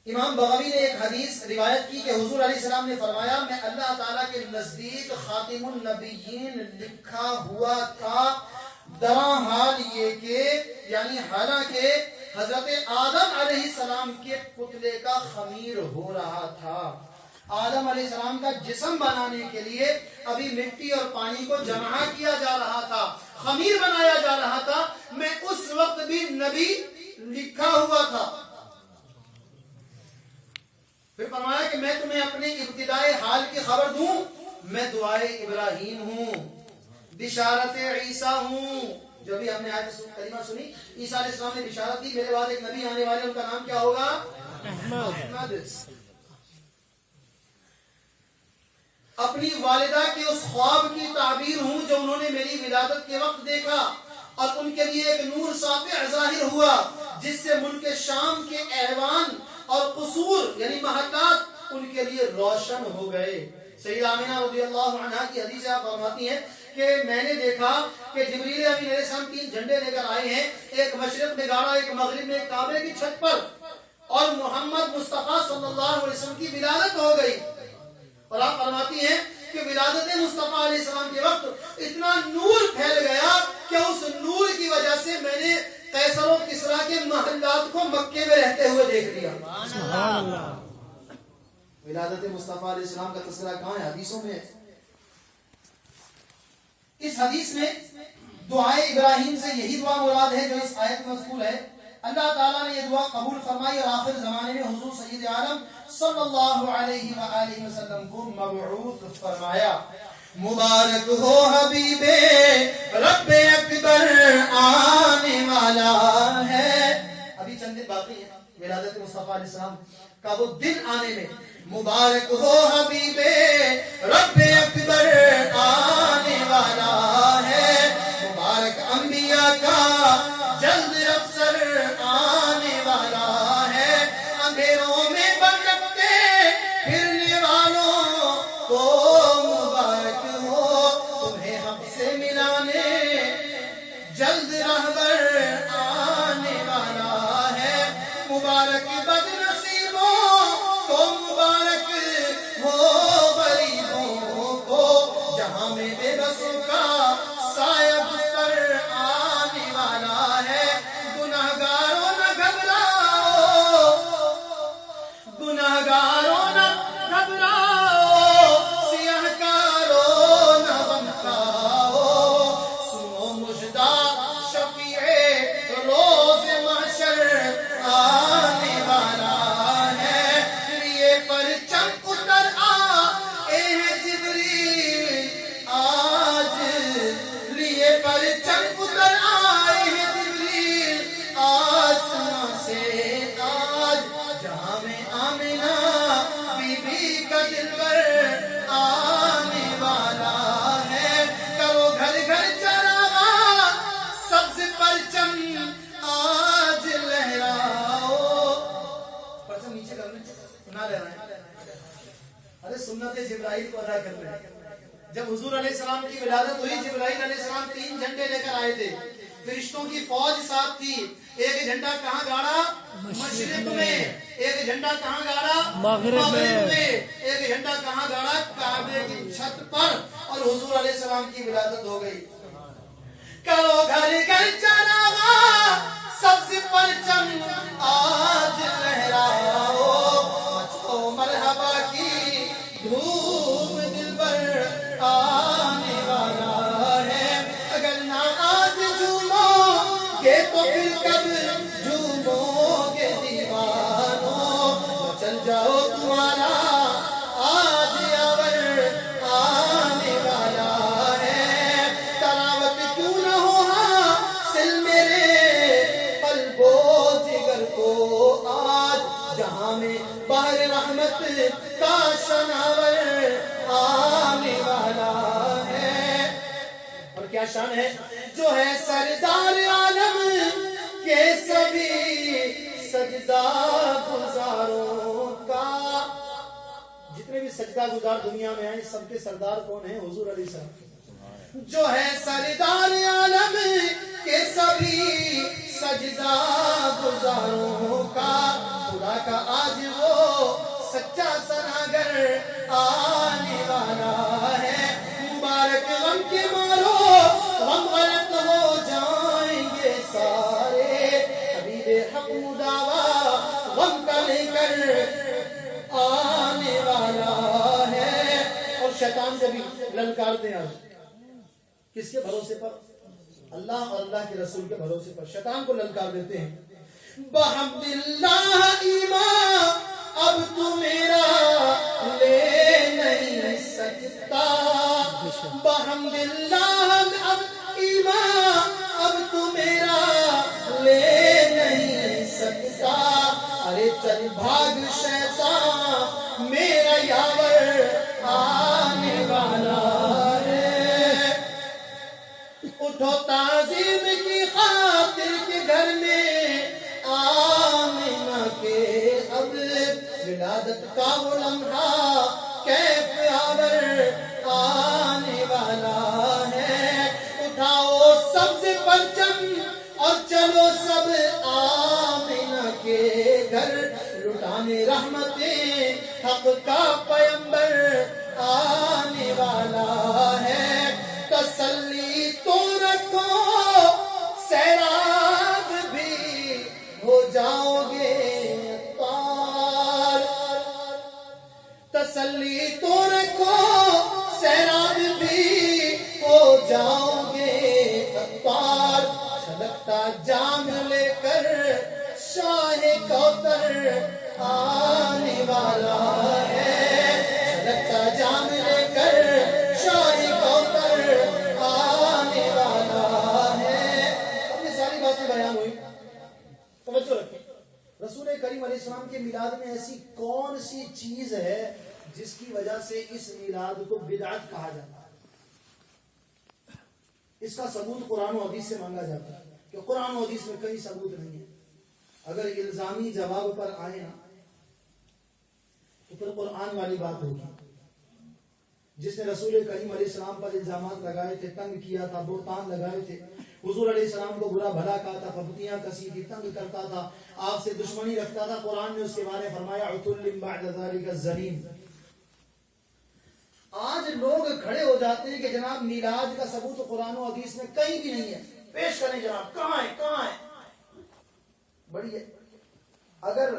امام بغوی نے ایک حدیث روایت کی کہ حضور علیہ السلام نے فرمایا، میں اللہ تعالیٰ کے نزدیک خاتم النبیین لکھا ہوا تھا، درا حال یہ کہ یعنی حالانکہ حضرت آدم علیہ السلام کے پتلے کا خمیر ہو رہا تھا. آدم علیہ السلام کا جسم بنانے کے لیے ابھی مٹی اور پانی کو جمع کیا جا رہا تھا، خمیر بنایا جا رہا تھا. میں اس وقت بھی نبی لکھا ہوا تھا. پھر فرمایا کہ میں تمہیں اپنے ابتدائی حال کی خبر دوں، میں دعائے ابراہیم ہوں، بشارت عیسیٰ ہوں. جو بھی ہم نے آیت کریمہ سنی، عیسیٰ علیہ السلام نے بشارت دی میرے بعد ایک نبی آنے والے، ان کا نام کیا ہوگا؟ احمد. اپنی والدہ کے اس خواب کی تعبیر ہوں جو انہوں نے میری ولادت کے وقت دیکھا اور ان کے لیے ایک نور ساطع ظاہر ہوا جس سے ملک شام کے ایوان اور قصور یعنی محلات ان کے لیے روشن ہو گئے. سیدہ آمینہ رضی اللہ عنہا کی حدیث آپ فرماتی ہیں کہ میں نے دیکھا کہ جبریل امین علیہ السلام 3 جھنڈے لے کر آئے ہیں، ایک مشرق میں گاڑا، ایک مغرب میں، ایک کعبے کی چھت پر، اور محمد مصطفیٰ صلی اللہ علیہ وسلم کی ولادت ہو گئی. اور آپ فرماتی ہیں کہ ولادت مصطفیٰ علیہ السلام کے وقت اتنا نور پھیل گیا کہ اس نور کی وجہ سے میں نے قیصر و کسریٰ کے محلات کو مکے میں رہتے ہوئے دیکھ لیا. سبحان اللہ. ولادت مصطفیٰ علیہ السلام کا تذکرہ کہاں ہے؟ حدیثوں میں. اس حدیث میں دعائے ابراہیم سے یہی دعا مراد ہے جو اس آیت میں مذکور ہے. اللہ تعالیٰ نے یہ دعا قبول فرمائی اور آخر زمانے میں حضور سید عالم صلی اللہ علیہ وآلہ وسلم کو مبعوث فرمایا. مبارک ہو حبیب رب اکبر آنے والا ہے. ابھی چند دن باقی ہے ولادت مصطفیٰ علیہ السلام کا وہ دن آنے میں. مبارک ہو حبیب رب اکبر آنے والا ہے. مبارک انبیاء کا جلد افسر آنے والا ہے. اندھیروں میں برکتے پھرنے والوں کو مبارک ہو، تمہیں حق سے ملانے جلد رہبر آنے والا ہے. مبارک بد نصیبوں کو مبارک ہو، غریبوں کو جہاں میں بے بسوں کا سایہ بستر آنے والا ہے. گناہگاروں نہ گھبراؤ، گناہگاروں نہ گھبراؤ، سیاہ کاروں نہ غم کھاؤ. سنو مژدہ شفیع روز محشر آنے والا ہے. لیے پرچم اتر آئے ہیں جبریل آج، لیے پرچم اتر آئے ہیں جبریل آسمان سے آج. جہاں میں آمنہ بی بی کا دلبر آنے والا ہے. کرو گھر گھر چراغاں ارے سنت جبرائیل کو ادا کر رہے ہیں. جب حضور علیہ السلام کی ولادت ہوئی جبرائیل علیہ السلام 3 جھنڈے لے کر آئے تھے. فرشتوں کی فوج ساتھ تھی. ایک جھنڈا کہاں گاڑا؟ مشرق میں. ایک جھنڈا کہاں گاڑا؟ مغرب میں. ایک جھنڈا کہاں گاڑا؟ کعبے کی چھت پر. اور حضور علیہ السلام کی ولادت ہو گئی. کرو گھر گھر چراغاں سبز پرچم آج لہراؤ مچھو مرحبا کی دھوم دل پر آنے والا ہے. اگر نہ آج جھومو گے تو پھر کب جھومو گے دیوانوں. تو چل جاؤ تمہارا آج یاور آنے والا ہے. تراوت کیوں نہ ہو حاصل میرے قلب و جگر کو آج جہاں میں بحر رحمت کا شناور آنے والا ہے. اور کیا شان ہے؟ جو ہے سردار عالم کے سبھی سجدہ گزاروں کا. جتنے بھی سجدہ گزار دنیا میں ہیں سب کے سردار کون ہیں؟ حضور علیہ السلام. جو ہے سردار عالم کے سبھی سجدہ گزاروں کا. خدا کا آج وہ سچا سناگر آنے والا ہے. مبارک غم کے مارو غم غلط ہو جائیں گے سارے. حبیب حق مداوا غم کا لے کر آنے والا ہے. اور شیطان جبھی للکارتے ہیں کس کے بھروسے پر؟ اللہ اور اللہ کے رسول کے بھروسے پر. شیطان کو للکار دیتے ہیں بحمد اللہ ایمان اب تو میرا لے نہیں سکتا. بحمد اللہ اب ایمان اب تو میرا لے نہیں سکتا. ارے چل بھاگ شیطان میرا یاور آنے والا ہے. اٹھو تعظیم کی خاطر کے گھر میں آمنہ کے اب ولادت کا وہ لمحہ کیف آور آنے والا ہے. اٹھاؤ سبز پرچم اور چلو سب آمنہ کے گھر. لٹانے رحمتیں حق کا پیمبر آنے والا ہے. تسلی تو رکھو سیراب بھی ہو جاؤ گے پار. تسلی تو رکھو سیراب بھی ہو جاؤ گے پار. چھلکتا جام لے کر شاہ کوثر آنے والا ہے. چھلکتا جام لے کر شاہ کوثر آنے والا ہے. اب یہ ساری باتیں بیان ہوئی. توجہ رکھیں. رسول کریم علیہ السلام کے میلاد میں ایسی کون سی چیز ہے جس کی وجہ سے اس میلاد کو بدعت کہا جاتا ہے؟ اس کا ثبوت قرآن و حدیث سے مانگا جاتا ہے کہ قرآن و حدیث میں کئی ثبوت نہیں ہے. اگر الزامی جواب پر آئے نا تو پھر قرآن والی بات ہوگی. جس نے رسول کریم علیہ السلام پر الزامات لگائے تھے, تنگ کیا تھا, بہتان لگائے تھے, حضور علیہ السلام کو برا بھلا کہا تھا, پھپتیاں کسی تھی, تنگ کرتا تھا, آپ سے دشمنی رکھتا تھا, قرآن نے اس کے بارے فرمایا عتل بعد ذلک الزنیم. آج لوگ کھڑے ہو جاتے ہیں کہ جناب میلاد کا ثبوت قرآن و حدیث میں کہیں بھی نہیں ہے, پیش کریں جناب, کہاں ہے کہاں ہے. بڑی ہے. اگر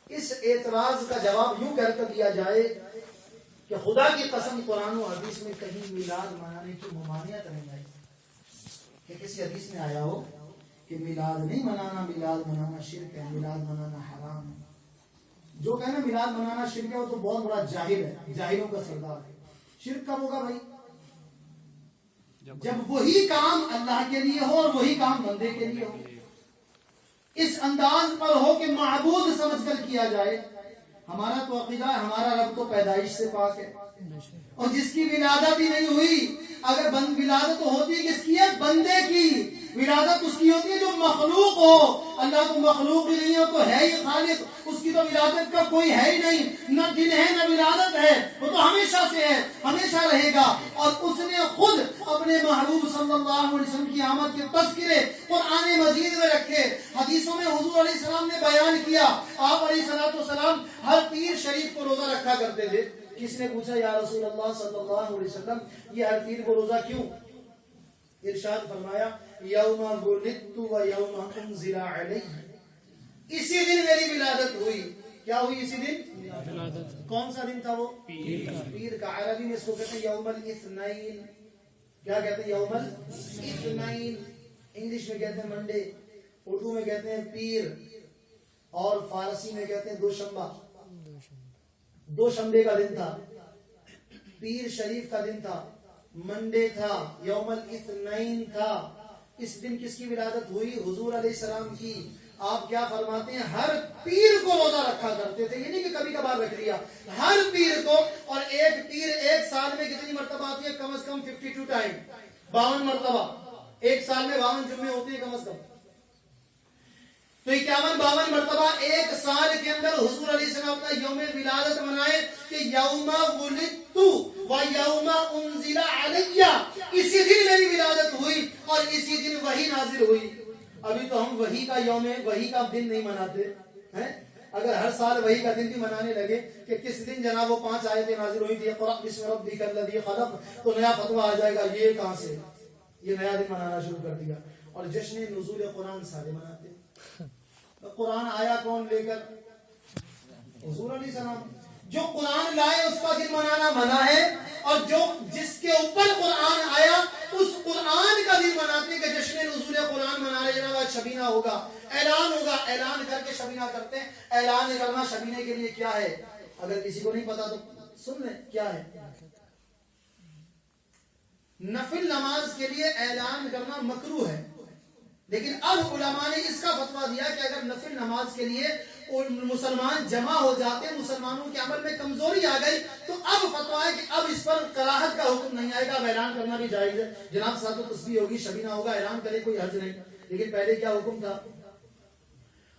اس اعتراض کا جواب یوں کہہ کر دیا جائے کہ خدا کی قسم قرآن و حدیث میں کہیں میلاد منانے کی ممانعت نہیں آئی, کہ کسی حدیث میں آیا ہو کہ میلاد نہیں منانا, میلاد منانا شرک ہے, میلاد منانا حرام ہے. جو کہنا میلاد منانا شرک ہے وہ تو بہت بڑا جاہل ہے, جاہلوں کا سردار ہے. شرک کب ہوگا بھائی؟ جب وہی کام اللہ کے لیے ہو اور وہی کام بندے کے لیے ہو, اس انداز پر ہو کہ معبود سمجھ کر کیا جائے. ہمارا تو عقیدہ ہے ہمارا رب تو پیدائش سے پاک ہے, اور جس کی ولادت ہی نہیں ہوئی, اگر ولادت ہوتی کس کی ہے؟ بندے کی. ولادت اس کی ہوتی ہے جو مخلوق ہو. اللہ تو مخلوق ہی نہیں ہو, تو ہے ہی خالق, اس کی تو ولادت کا کوئی ہے ہی نہیں, نہ دن ہے نہ ولادت ہے. ہمیشہ سے ہے، ہمیشہ رہے گا، اور اس نے خود اپنے محبوب صلی اللہ علیہ وسلم کی آمد کے تذکرے قرآن مجید میں رکھے۔ حدیثوں میں حضور علیہ السلام نے بیان کیا، آپ علیہ السلام ہر پیر شریف کو روزہ رکھا کرتے تھے۔ کس نے پوچھا یا رسول اللہ صلی اللہ علیہ وسلم یہ ہر پیر کو روزہ کیوں؟ ارشاد فرمایا یوم ولدت و یوم انزل علی، اسی دن میری ولادت ہوئی۔ کیا ہوئی اسی دن؟ ولادت۔ کون سا دن تھا وہ؟ پیر کا۔ عربی میں اس کو کہتے ہیں یوم الاثنین۔ کیا کہتے ہیں؟ یوم الاثنین۔ انگلش میں کہتے ہیں منڈے، اردو میں کہتے ہیں پیر، اور فارسی میں کہتے ہیں دوشنبہ۔ دوشنبے کا دن تھا، پیر شریف کا دن تھا، منڈے تھا، یوم الاثنین تھا۔ اس دن کس کی ولادت ہوئی؟ حضور علیہ السلام کی۔ آپ کیا فرماتے ہیں؟ ہر پیر کو روزہ رکھا کرتے تھے، یہ نہیں کہ کبھی کبھار رکھ لیا، ہر پیر کو۔ اور ایک پیر ایک سال میں کتنی مرتبہ آتی ہے؟ کم از کم 52 ٹائم، 52 مرتبہ۔ ایک سال میں 52 جمعے ہوتے ہیں کم از کم، تو 51-52 مرتبہ ایک سال کے اندر حضور علیہ السلام اپنا یوم ولادت منائے کہ یوم ولدت و یوم انزل علی، اسی دن میری ولادت ہوئی اور اسی دن وحی نازل ہوئی۔ ابھی تو ہم وحی کا دن نہیں مناتے ہیں۔ اگر ہر سال وحی کا دن بھی منانے لگے کہ کس دن جناب وہ 5 آیتیں نازل ہوئی تھی، اقرأ باسم ربک الذی خلق، تو نیا فتویٰ آ جائے گا یہ کہاں سے؟ یہ نیا دن منانا شروع کر دیا۔ اور جشن نزول قرآن سارے مناتے ہیں۔ قرآن آیا کون لے کر؟ حضور علیہ السلام۔ جو قرآن لائے اس کا دن منانا منع ہے، اور جو جس کے اوپر قرآن آیا اس قرآن کا دن مناتے کہ جشن نزول قرآن منا رہے جناب، آج شبینہ ہوگا، اعلان ہوگا، اعلان کر کے شبینہ کرتے ہیں۔ اعلان کرنا شبینے کے لیے کیا ہے؟ اگر کسی کو نہیں پتا تو سن لیں کیا ہے۔ نفل نماز کے لیے اعلان کرنا مکروہ ہے، لیکن اب علماء نے اس کا فتویٰ دیا کہ اگر نفل نماز کے لیے مسلمان جمع ہو جاتے، مسلمانوں کے عمل میں کمزوری آ گئی، تو اب فتویٰ ہے کہ اب اس پر کراہت کا حکم نہیں آئے گا، اب اعلان کرنا بھی جائز ہے۔ جناب ساتھ و تسبیح ہوگی، شبینہ ہوگا، اعلان کرے کوئی حرج نہیں، لیکن پہلے کیا حکم تھا؟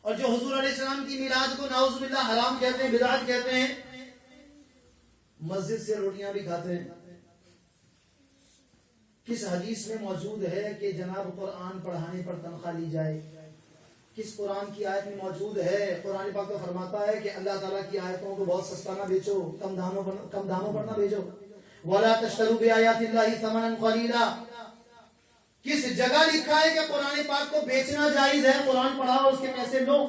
اور جو حضور علیہ السلام کی میلاد کو نعوذ باللہ حرام کہتے ہیں، بدعت کہتے ہیں، مسجد سے روٹیاں بھی کھاتے ہیں۔ کس حدیث میں موجود ہے کہ جناب قرآن پڑھانے پر تنخواہ لی جائے؟ کس قرآن کی آیت میں موجود ہے؟ قرآن پاک تو فرماتا ہے کہ اللہ تعالیٰ کی آیتوں کو بہت سستا نہ بیچو، کم داموں پر نہ بیچو۔ وَلَا تَشْتَرُوا بِآيَاتِ اللَّهِ ثَمَنًا قَلِيلًا۔ کس جگہ لکھا ہے کہ قرآن پاک کو بیچنا جائز ہے؟ قرآن پڑھاؤ اس کے پیسے لو۔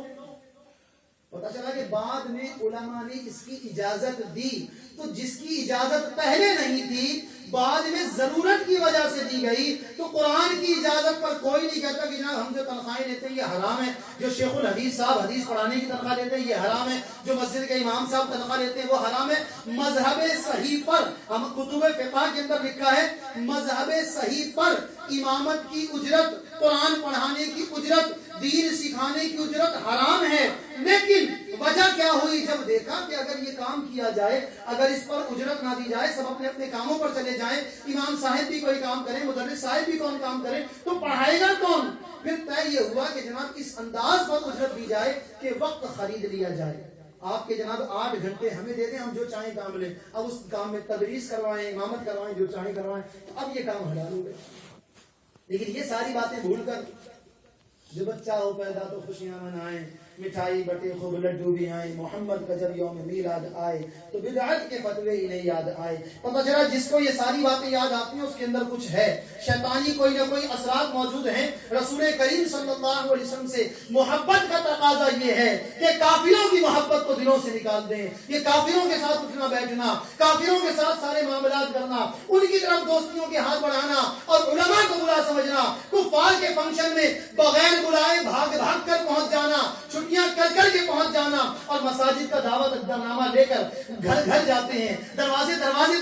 پتا چلا کہ بعد میں علماء نے اس کی اجازت دی، تو جس کی اجازت پہلے نہیں تھی بعد میں ضرورت کی وجہ سے دی گئی، تو قرآن کی اجازت پر کوئی نہیں کہتا کہ جناب ہم جو تنخواہیں لیتے ہیں یہ حرام ہے، جو شیخ الحدیث صاحب حدیث پڑھانے کی تنخواہ لیتے ہیں یہ حرام ہے، جو مسجد کے امام صاحب تنخواہ لیتے ہیں وہ حرام ہے۔ مذہب صحیح پر، ہم کتب فقہ کے اندر لکھا ہے، مذہب صحیح پر امامت کی اجرت، قرآن پڑھانے کی اجرت، دین سکھانے کی اجرت حرام ہے۔ لیکن وجہ کیا ہوئی؟ جب دیکھا کہ اگر یہ کام کیا جائے، اگر اس پر اجرت نہ دی جائے، سب اپنے اپنے کاموں پر چلے جائیں، امام صاحب بھی کوئی کام کریں، مدرس صاحب بھی کون کام کریں، تو پڑھائے گا کون؟ پھر طے یہ ہوا کہ جناب اس انداز پر اجرت دی جائے کہ وقت خرید لیا جائے۔ آپ کے جناب 8 گھنٹے ہمیں دے دیں، ہم جو چاہیں کام لیں، اب اس کام میں تدریس کروائیں، امامت کروائیں، جو چاہیں کروائیں، تو اب یہ کام حلال ہو گئے۔ لیکن یہ ساری باتیں بھول کر جو بچہ ہو پیدا تو خوشیاں منائیں، مٹھائی بٹے خوب لڈو بھی آئیں، محمد کا جب یوم میلاد آئے تو بدعت کے فتوے انہیں یاد آئے۔ پتہ چلا جس کو یہ ساری باتیں یاد آتی ہیں اس کے اندر کچھ ہے، شیطانی کوئی نہ کوئی اثرات موجود ہیں۔ رسول کریم صلی اللہ علیہ وسلم سے محبت کا تقاضا یہ ہے کہ کافروں کی محبت کو دلوں سے نکال دیں، یہ کافروں کے ساتھ اٹھنا بیٹھنا، کافروں کے ساتھ سارے معاملات کرنا، ان کی طرف دوستیوں کے ہاتھ بڑھانا اور علماء کو برا سمجھنا، کفار کے فنکشن میں بغیر بلائے بھاگ بھاگ کر پہنچ جانا، چھٹیاں کر کے پہنچ جانا، اور مساجد کا دعوت نامہ لے کر گھر گھر جاتے ہیں، دروازے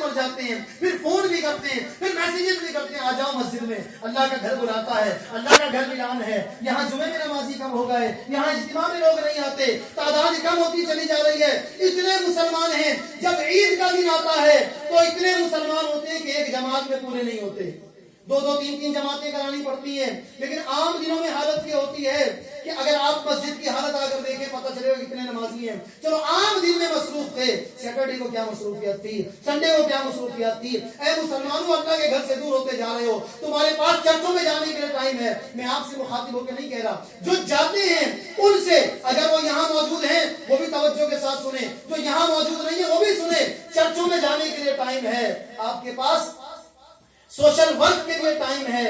پر جاتے ہیں، پھر فون بھی کرتے ہیں، پھر میسیجز بھی کرتے ہیں، آ جاؤ مسجد میں، اللہ کا گھر بلاتا ہے، اللہ کا گھر ملان ہے، یہاں جمعے میں نمازی کم ہو گئے، یہاں اجتماع میں لوگ نہیں آتے، تعداد کم ہوتی چلی جا رہی ہے، اتنے مسلمان ہیں، جب عید کا دن آتا ہے تو اتنے مسلمان ہوتے ہیں کہ ایک جماعت میں پورے نہیں ہوتے، دو دو تین تین جماعتیں کرانی پڑتی ہیں. لیکن عام دنوں میں حالت یہ ہوتی ہے کہ اگر آپ مسجد کی حالت آ کر دیکھیں پتہ چلے گا کتنے نمازی ہیں. چلو عام دن میں مصروف تھے, سیٹرڈے کو کیا مصروفیت تھی, سنڈے کو کیا مصروفیت تھی. اے مسلمانوں, اللہ کے گھر سے دور ہوتے جا رہے ہو, تمہارے پاس چرچوں میں جانے کے لیے ٹائم ہے. میں آپ سے مخاطب ہو کے نہیں کہہ رہا, جو جاتے ہیں ان سے اگر وہ یہاں موجود ہیں وہ بھی توجہ کے ساتھ سنیں, جو یہاں موجود نہیں ہے وہ بھی سنیں. چرچوں میں جانے کے لیے ٹائم ہے, آپ کے پاس سوشل ورک کے لیے ٹائم ہے,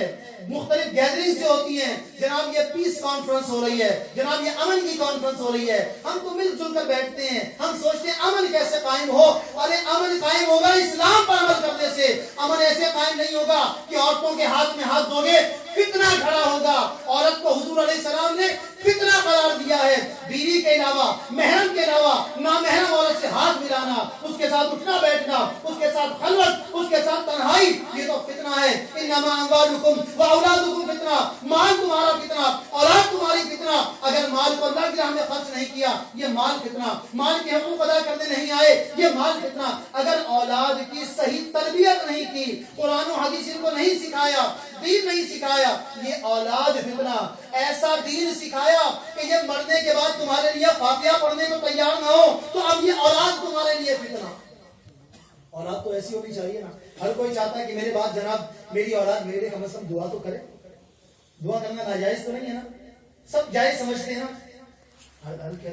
مختلف گیدرنگز جو ہوتی ہیں, جناب یہ پیس کانفرنس ہو رہی ہے, جناب یہ امن کی کانفرنس ہو رہی ہے, ہم تو مل جل کر بیٹھتے ہیں, ہم سوچتے ہیں امن کیسے قائم ہو. ارے امن قائم ہوگا اسلام پر عمل کرنے سے. امن ایسے قائم نہیں ہوگا کہ عورتوں کے ہاتھ میں ہاتھ دو گے, فتنہ کھڑا ہوگا. عورت کو حضور علیہ السلام نے فتنہ قرار دیا ہے. بیوی کے علاوہ, محرم کے علاوہ نامحرم عورت سے ہاتھ ملانا, اس کے ساتھ اٹھنا بیٹھنا, اس کے ساتھ خلوت, اس کے ساتھ تنہائی, یہ تو فتنہ ہے. انما اموالکم واولادکم فتنہ, مال تمہارا فتنہ, اولاد تمہاری فتنہ. اگر مال کو اللہ کی راہ میں خرچ نہیں کیا یہ مال فتنہ, مال کے حقوق ادا کرنے نہیں آئے یہ مال فتنہ. اگر اولاد کی صحیح تربیت نہیں کی, قرآن و حدیث ان کو نہیں سکھایا, دین نہیں سکھایا, یہ اولاد فتنہ. ایسا دین سکھایا کہ یہ مرنے کے بعد تمہارے لیے فاتحہ پڑھنے کو تیار نہ ہو, تو اب یہ اولاد تمہارے لیے فتنہ. اولاد تو ایسی ہونی چاہیے نا, ہر کوئی چاہتا ہے کہ میرے بعد جناب میری اولاد میرے لیے کم از کم دعا تو کرے. دعا کرنا ناجائز تو نہیں ہے نا, سب جائز سمجھتے ہیں نا.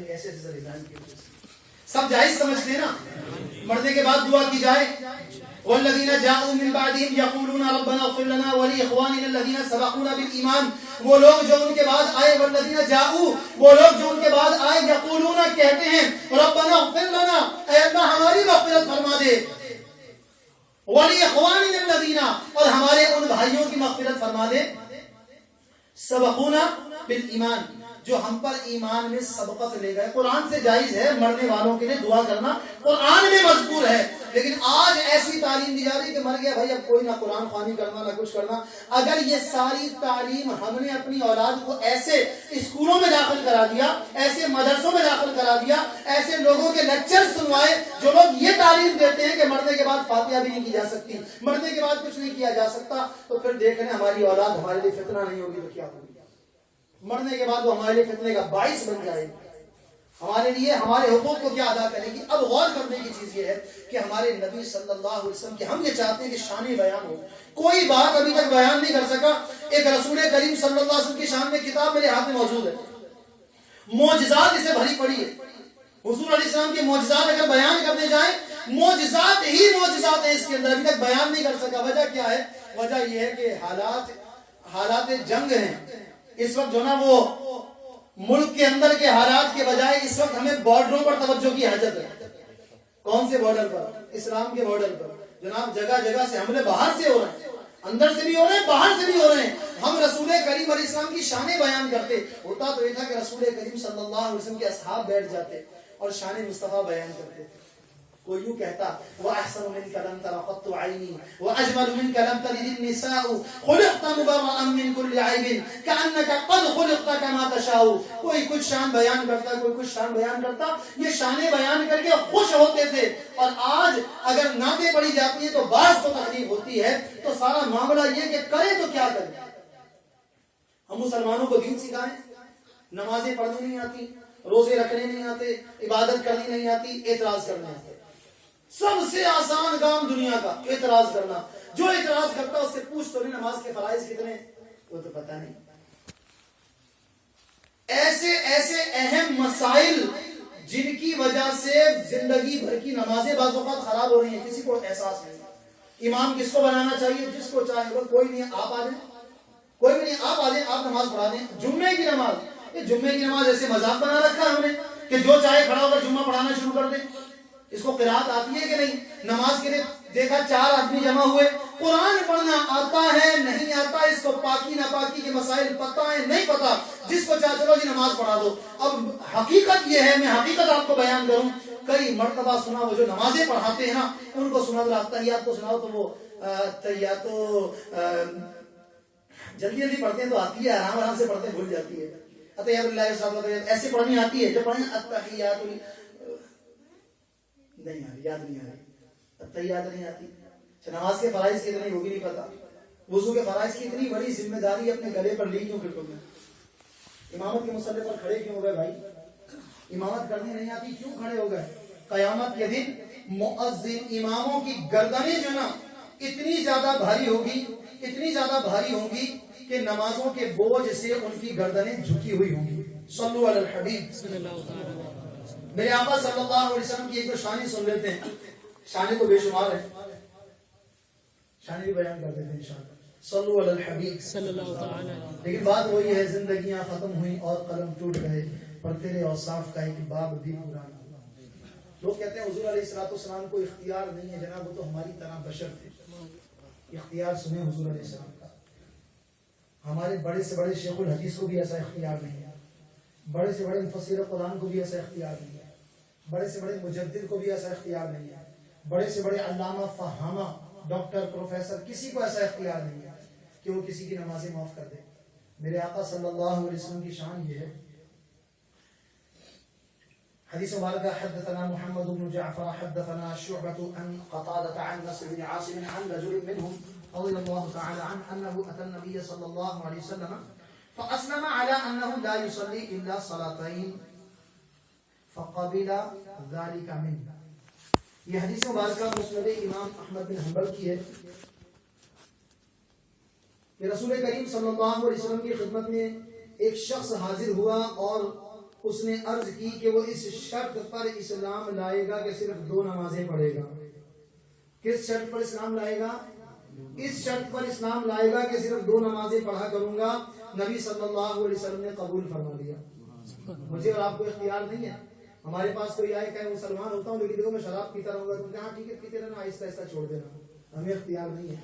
ایسے سب جائز سمجھتے ہیں نا, مرنے کے بعد دعا کی جائے. والذین جاءوا من بعدهم یقولون ربنا اغفر لنا ولاخواننا الذین سبقونا بالایمان, وہ لوگ جو ان کے بعد آئے, والذین جاءوا, وہ لوگ جو ان کے بعد آئے, یقولون, کہتے ہیں, ربنا اغفر لنا, اے اللہ ہماری مغفرت فرما دے, ولاخواننا الذین, اور ہمارے ان بھائیوں کی مغفرت فرما دے, سبقونا بالایمان, جو ہم پر ایمان میں سبقت لے گئے. قرآن سے جائز ہے مرنے والوں کے لیے دعا کرنا, قرآن میں مذکور ہے. لیکن آج ایسی تعلیم دی جا رہی کہ مر گیا بھائی اب کوئی نہ قرآن خوانی کرنا نہ کچھ کرنا. اگر یہ ساری تعلیم ہم نے اپنی اولاد کو ایسے اسکولوں میں داخل کرا دیا, ایسے مدرسوں میں داخل کرا دیا, ایسے لوگوں کے لیکچر سنوائے جو لوگ یہ تعلیم دیتے ہیں کہ مرنے کے بعد فاتحہ بھی نہیں کی جا سکتی, مرنے کے بعد کچھ نہیں کیا جا سکتا, تو پھر دیکھ رہے ہماری اولاد ہمارے لیے فتنہ نہیں ہوگی تو کیا ہوگی. مرنے کے بعد وہ ہمارے لیے فتنے کا باعث بن جائے گی, ہمارے لیے ہمارے حقوق کو کیا ادا کرے گی. اب غور کرنے کی چیز یہ ہے کہ ہمارے نبی صلی اللہ علیہ وسلم کی ہم یہ چاہتے ہیں کہ شان بیان ہو, کوئی بات ابھی تک بیان نہیں کر سکا. ایک رسول کریم صلی اللہ علیہ وسلم کی شان میں کتاب میرے ہاتھ میں موجود ہے, معجزات اسے بھری پڑی ہے. حضور علیہ السلام کے معجزات اگر بیان کرنے جائیں, معجزات ہی معجزات ہیں اس کے اندر, ابھی تک بیان نہیں کر سکا. وجہ کیا ہے؟ وجہ یہ ہے کہ حالات جنگ ہیں اس وقت, جو نا وہ ملک کے اندر کے حالات کے بجائے اس وقت ہمیں بارڈروں پر توجہ کی حاجت ہے. کون سے بارڈر پر؟ اسلام کے بارڈر پر. جناب جگہ جگہ سے حملے باہر سے ہو رہے ہیں, اندر سے بھی ہو رہے ہیں, باہر سے بھی ہو رہے ہیں. ہم رسول کریم علیہ السلام کی شانیں بیان کرتے, ہوتا تو یہ تھا کہ رسول کریم صلی اللہ علیہ وسلم کے اصحاب بیٹھ جاتے اور شان مصطفیٰ بیان کرتے. کوئی یوں کہتا, وَأَحْسَنُ مِنْكَ لَمْ تَرَ قَطُّ عَيْنِي وَأَجْمَلُ مِنْكَ لَمْ تَلِدِ النِّسَاءُ خُلِقْتَ مُبَرَّأً مِنْ كُلِّ عَيْبٍ كَأَنَّكَ قَدْ خُلِقْتَ كَمَا تَشَاءُ. کوئی کچھ شان بیان کرتا, کوئی کچھ شان بیان کرتا. یہ شانیں بیان کر کے خوش ہوتے تھے. اور آج اگر نعتیں پڑھی جاتی ہیں تو بعض کو تکلیف ہوتی ہے, تو سارا معاملہ یہ کہ کریں تو کیا کریں. ہم مسلمانوں کو دین سکھائیں, نمازیں پڑھنی نہیں آتی, روزے رکھنے نہیں آتے, عبادت کرنی نہیں آتی, اعتراض کرنا آتا. سب سے آسان کام دنیا کا اعتراض کرنا. جو اعتراض کرتا اس سے پوچھ تو نہیں نماز کے فرائض کتنے, وہ تو پتہ نہیں. ایسے ایسے اہم مسائل جن کی وجہ سے زندگی بھر کی نمازیں بعض اوقات خراب ہو رہی ہیں, کسی کو احساس نہیں. امام کس کو بنانا چاہیے؟ جس کو چاہے. وہ کوئی نہیں, آپ آ جائیں, کوئی بھی نہیں, آپ آ جائیں, آپ نماز پڑھا دیں. جمعے کی نماز, یہ جمعے کی نماز ایسے مذاق بنا رکھا ہے ہم نے کہ جو چاہے کھڑا ہو کر جمعہ پڑھانا شروع کر دیں. اس کو قرات آتی ہے کہ نہیں؟ نماز کے لیے دیکھا 4 آدمی جمع ہوئے, قرآن پڑھنا آتا ہے نہیں آتا, اس کو پاکی ناپاکی کے مسائل پتہ ہے نہیں پتا, جس کو چاہے چلو جی نماز پڑھا دو. اب حقیقت یہ ہے, میں حقیقت آپ کو بیان کروں, کئی مرتبہ سنا وہ جو نمازیں پڑھاتے ہیں نا ان کو سنا دو, تحیات کو سناؤ تو وہ تحیات تو جلدی جلدی پڑھتے ہیں تو آتی ہے, آرام آرام سے پڑھتے ہیں بھول جاتی ہے. اتحیات اللہ ایسے پڑھنی آتی ہے, جو پڑھیں اتحیات نہیں آ رہی, یاد نہیں آ رہی, تحیات نہیں آتی. نماز کے فرائض کتنے وہ بھی نہیں پتا, وضو کے فرائض کی اتنی بڑی ذمہ داری اپنے گلے پر لی کیوں پھر تم نے؟ امامت کے مسئلے پر کھڑے کیوں ہو گئے بھائی؟ امامت کرنے نہیں آتی کیوں کھڑے ہو گئے؟ قیامت کے دن مؤذن اماموں کی گردنیں جو نا اتنی زیادہ بھاری ہوگی، اتنی زیادہ بھاری ہوں گی کہ نمازوں کے بوجھ سے ان کی گردنیں جھکی ہوئی ہوں گی۔ صلو علی الحبیب۔ میرے آقا صلی اللہ علیہ وسلم کی ایک جو شانی سن لیتے ہیں، شانی تو بے شمار ہے، شانی بھی بیان کر دیتے ہیں انشاءاللہ۔ صلو علی الحبیب صلی اللہ تعالی علیہ۔ لیکن بات وہی ہے، زندگیاں ختم ہوئیں اور قلم ٹوٹ گئے، پر تیرے اوصاف کا ایک باب بھی پورا نہ ہوا۔ لوگ کہتے ہیں حضور علیہ الصلوۃ والسلام کو اختیار نہیں ہے، جناب وہ تو ہماری طرح بشر تھے۔ اختیار سنیں حضور علیہ السلام کا، ہمارے بڑے سے بڑے شیخ الحدیث کو بھی ایسا اختیار نہیں ہے، بڑے سے بڑے مفسر قرآن کو بھی ایسا اختیار نہیں ہے، بڑے سے بڑے مجدد کو بھی ایسا اختیار نہیں ہے، بڑے سے بڑے علامہ فہامہ ڈاکٹر پروفیسر کسی کو ایسا اختیار نہیں ہے کہ وہ کسی کی نمازیں معاف کر دے۔ میرے آقا صلی اللہ علیہ وسلم کی شان یہ ہے، حدیث مبارکہ حدثنا محمد بن جعفر حدثنا شعبة عن قتادة عن نصر بن عاصم عن رجل منهم رضي الله تعالى عنه أنه أتى النبي صلى الله عليه وسلم فأسلم على أنه لا يصلي إلا صلاتين فقبل ذلك منه۔ یہ حدیث مبارکہ مسند امام احمد بن حنبل کی ہے کہ رسول کریم صلی اللہ علیہ وسلم کی خدمت میں ایک شخص حاضر ہوا اور اس نے عرض کی کہ وہ اس شرط پر اسلام لائے گا کہ صرف 2 نمازیں پڑھے گا۔ کس شرط پر اسلام لائے گا؟ اس شرط پر اسلام لائے گا کہ صرف 2 نمازیں پڑھا کروں گا۔ نبی صلی اللہ علیہ وسلم نے قبول فرما لیا۔ مجھے اور آپ کو اختیار نہیں ہے، ہمارے پاس کوئی آئے کہ مسلمان ہوتا ہوں لیکن دیکھو میں شراب پیتا رہوں گا، تم کہاں ٹھیک ہے پیتے رہنا، آہستہ آہستہ چھوڑ دینا، ہمیں اختیار نہیں ہے،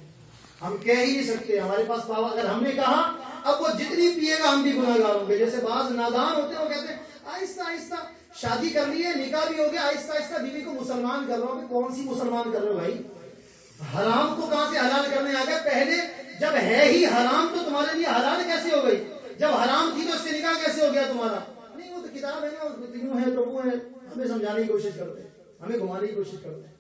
ہم کہہ ہی نہیں سکتے، ہمارے پاس پاور۔ اگر ہم نے کہا اب وہ جتنی پیے گا ہم بھی گناہگار ہوں گے۔ جیسے بعض نادان ہوتے ہیں وہ کہتے ہیں آہستہ آہستہ شادی کر لی ہے، نکاح بھی ہو گیا، آہستہ آہستہ بیوی کو مسلمان کر رہا ہوں۔ کون سی مسلمان کر رہے ہو بھائی؟ حرام کو کہاں سے حلال کرنے آ گئے؟ پہلے جب ہے ہی حرام تو تمہارے لیے حلال کیسے ہو گئی؟ جب حرام تھی تو اس سے نکاح کیسے ہو گیا تمہارا؟ نہیں وہ تو کتاب ہے نا، یوں ہے تو وہ ہے، ہمیں سمجھانے کی کوشش کرتے ہیں، ہمیں گھمانے کی کوشش کرتے ہیں۔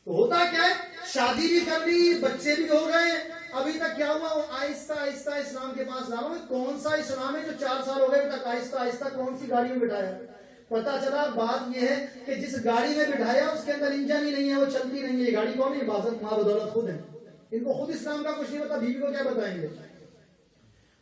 تو ہوتا کیا ہے، شادی بھی کر لی، بچے بھی ہو گئے، ابھی تک کیا ہوا؟ وہ آہستہ آہستہ اسلام کے پاس لا رہا ہوں۔ کون سا اسلام ہے جو 4 سال ہو گئے ابھی تک آہستہ آہستہ کون سی گاڑی میں بٹھایا؟ پتا چلا بات یہ ہے کہ جس گاڑی میں بٹھایا اس کے اندر انجن ہی نہیں ہے، وہ چلتی نہیں ہے۔ یہ گاڑی کون ہے؟ عبادت ماں بدولت خود ہے، ان کو خود اسلام کا کچھ نہیں پتا، بیوی کو کیا بتائیں گے؟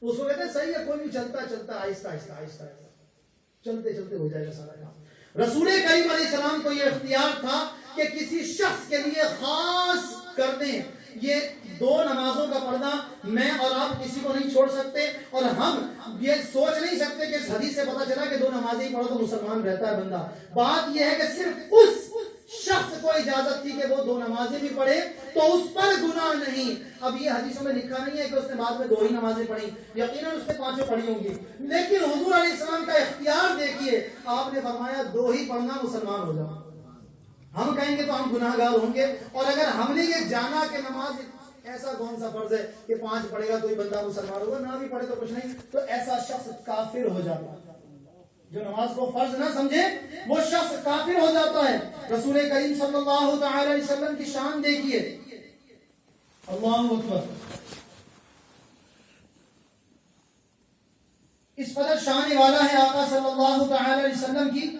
اس کو کہتے ہیں صحیح ہے کوئی نہیں، چلتا چلتا آہستہ آہستہ آہستہ آہستہ چلتے چلتے ہو جائے گا سارا کام۔ رسول کریم علیہ السلام کو یہ اختیار تھا کہ کسی شخص کے لیے خاص کر دیں، یہ 2 نمازوں کا پڑھنا میں اور آپ کسی کو نہیں چھوڑ سکتے، اور ہم یہ سوچ نہیں سکتے کہ اس حدیث سے پتا چلا کہ 2 نمازیں پڑھو تو مسلمان رہتا ہے بندہ۔ بات یہ ہے کہ صرف اس شخص کو اجازت تھی کہ وہ 2 نمازیں بھی پڑھے تو اس پر گناہ نہیں۔ اب یہ حدیثوں میں لکھا نہیں ہے کہ اس نے بعد میں 2 ہی نمازیں پڑھی، یقیناً اس نے 5 پڑھی ہوں گی، لیکن حضور علیہ السلام کا اختیار دیکھیے، آپ نے فرمایا 2 ہی پڑھنا، مسلمان ہو جاؤ۔ ہم کہیں گے تو ہم گناہ گار ہوں گے، اور اگر ہم نے یہ جانا کہ نماز ایسا کون سا فرض ہے کہ 5 پڑھے گا تو ہی بندہ مسلمان ہوگا، نہ بھی پڑھے تو کچھ نہیں، تو ایسا شخص کافر ہو جاتا ہے۔ جو نماز کو فرض نہ سمجھے وہ شخص کافر ہو جاتا ہے۔ رسول کریم صلی اللہ تعالی علیہ وسلم کی شان دیکھیے، اللہ اکبر، اس قدر شان والا ہے آقا صلی اللہ تعالی علیہ وسلم کی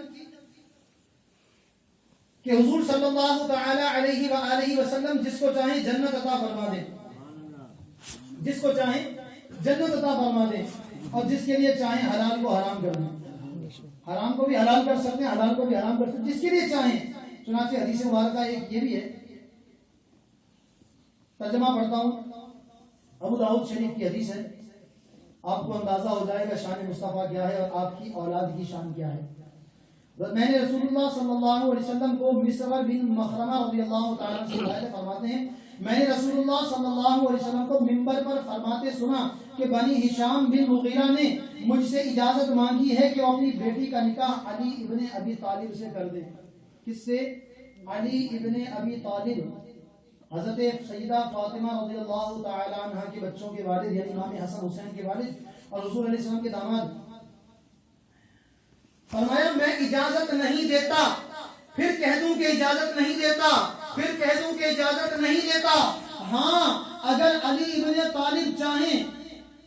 کہ حضور صلی اللہ تعالی علیہ وآلہ وسلم جس کو چاہیں جنت عطا فرما دیں، جس کو چاہیں جنت عطا فرما دیں، اور جس کے لیے چاہیں حلال کو حرام کر دیں، حرام کو بھی حلال کر سکتے ہیں، حلال کو بھی حرام کر سکتے ہیں، جس کے لیے چاہیں۔ چنانچہ حدیث مبارکہ ایک یہ بھی ہے، ترجمہ پڑھتا ہوں، ابو داؤد شریف کی حدیث ہے، آپ کو اندازہ ہو جائے گا شان مصطفیٰ کیا ہے اور آپ کی اولاد کی شان کیا ہے۔ میں نے رسول اللہ صلی اللہ علیہ وسلم کو مسور بن مخرمہ رضی اللہ تعالیٰ عنہ سے روایت فرماتے ہیں، میں نے رسول اللہ صلی اللہ علیہ وسلم کو منبر پر فرماتے سنا کہ بنی ہشام بن مغیرہ نے مجھ سے اجازت مانگی ہے کہ وہ اپنی بیٹی کا نکاح علی ابن ابی طالب سے کر دے۔ کس سے؟ علی ابن ابی طالب، حضرت سیدہ فاطمہ رضی اللہ تعالیٰ عنہ کے بچوں کے والد، یعنی امام حسن حسین کے والد اور رسول علیہ السلام کے داماد۔ فرمایا میں اجازت نہیں دیتا، پھر کہہ دوں کہ اجازت نہیں دیتا، پھر کہہ دوں کہ اجازت نہیں دیتا، ہاں اگر علی ابن طالب چاہیں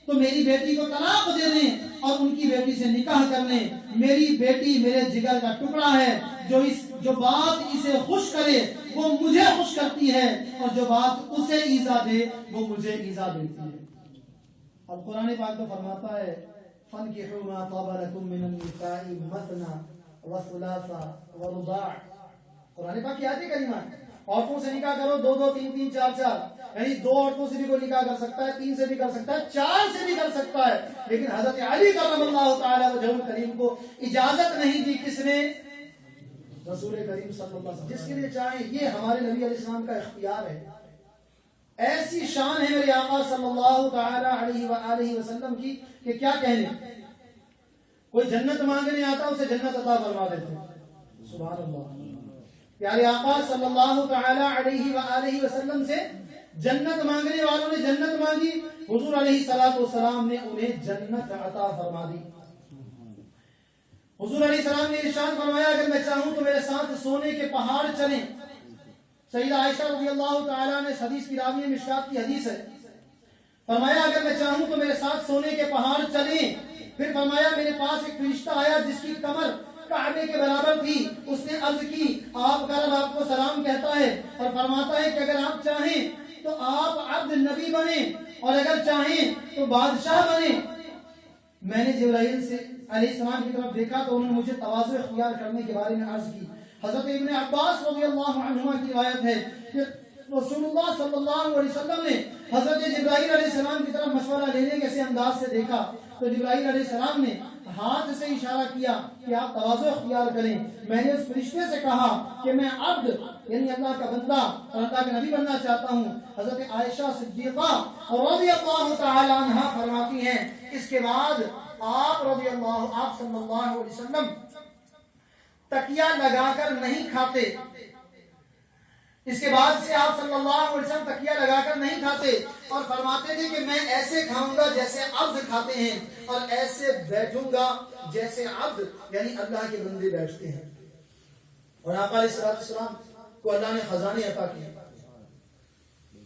تو میری بیٹی کو طلاق دے دیں اور ان کی بیٹی سے نکاح کر لیں، میری بیٹی میرے جگر کا ٹکڑا ہے، جو بات اسے خوش کرے وہ مجھے خوش کرتی ہے، اور جو بات اسے ایذا دے وہ مجھے ایذا دیتی ہے۔ اب قرآن پاک تو فرماتا ہے فَانْكِحُوا مَا طَابَ لَكُم مِّنَ النِّسَاءِ مَثْنَىٰ وَثُلَاثَ وَرُبَاعَ۔ قرآن پاک کی آیت کریمہ ہے، عورتوں سے نکاح کرو 2 2 3 3 4 4، یعنی 2 عورتوں سے بھی کوئی نکاح کر سکتا ہے، 3 سے بھی کر سکتا ہے، 4 سے بھی کر سکتا ہے، لیکن حضرت علی کرم اللہ تعالی وجہ الکریم کو اجازت نہیں دی، کس نے؟ رسول کریم صلی اللہ علیہ وسلم، جس کے لیے چاہیں۔ یہ ہمارے نبی علیہ السلام کا اختیار ہے، ایسی شان ہے میرے آقا صلی اللہ تعالی علیہ وآلہ وسلم کی کہ کیا کہنے، کوئی جنت مانگنے آتا اسے جنت عطا فرما دیتے، سبحان اللہ۔ پیارے آقا صلی اللہ تعالی علیہ وآلہ وسلم سے جنت مانگنے والوں نے جنت مانگی، حضور علیہ السلام نے انہیں جنت عطا فرما دی۔ حضور علیہ السلام نے ارشاد فرمایا اگر میں چاہوں تو میرے ساتھ سونے کے پہاڑ چلیں۔ سیدہ عائشہ رضی اللہ تعالیٰ نے حدیث کی راوی مشکات کی حدیث ہے، فرمایا اگر میں چاہوں تو میرے ساتھ سونے کے پہاڑ چلیں۔ پھر فرمایا میرے پاس ایک فرشتہ آیا جس کی کمر کعبے کے برابر تھی، اس نے عرض کی آپ کا رب آپ کو سلام کہتا ہے اور فرماتا ہے کہ اگر آپ چاہیں تو آپ عبد نبی بنیں اور اگر چاہیں تو بادشاہ بنیں۔ میں نے جبرائیل علیہ السلام کی طرف دیکھا تو انہوں نے مجھے تواضع اختیار کرنے کے بارے میں عرض کی۔ حضرت ابن عباس رضی اللہ عنہما کی روایت ہے کہ رسول اللہ صلی اللہ علیہ وسلم نے حضرت جبرائیل علیہ السلام کی طرف مشورہ لینے کے ایسے انداز سے دیکھا تو جبرائیل علیہ السلام نے ہاتھ سے اشارہ کیا کہ آپ تواضع اختیار کریں۔ میں نے اس فرشتے سے کہا کہ میں عبد یعنی اللہ کا بندہ اور اللہ کا نبی بننا چاہتا ہوں۔ حضرت عائشہ صدیقہ رضی اللہ تعالی عنہا فرماتی ہیں اس کے بعد آپ صلی اللہ علیہ وسلم تکیہ لگا کر نہیں کھاتے، اس کے بعد سے آپ صلی اللہ علیہ وسلم تکیہ لگا کر نہیں کھاتے اور فرماتے تھے کہ میں ایسے کھاؤں گا جیسے عبد کھاتے ہیں اور ایسے بیٹھوں گا جیسے عبد یعنی اللہ کے بندے بیٹھتے ہیں۔ اور آقا علیہ السلام کو اللہ نے خزانے عطا کیے،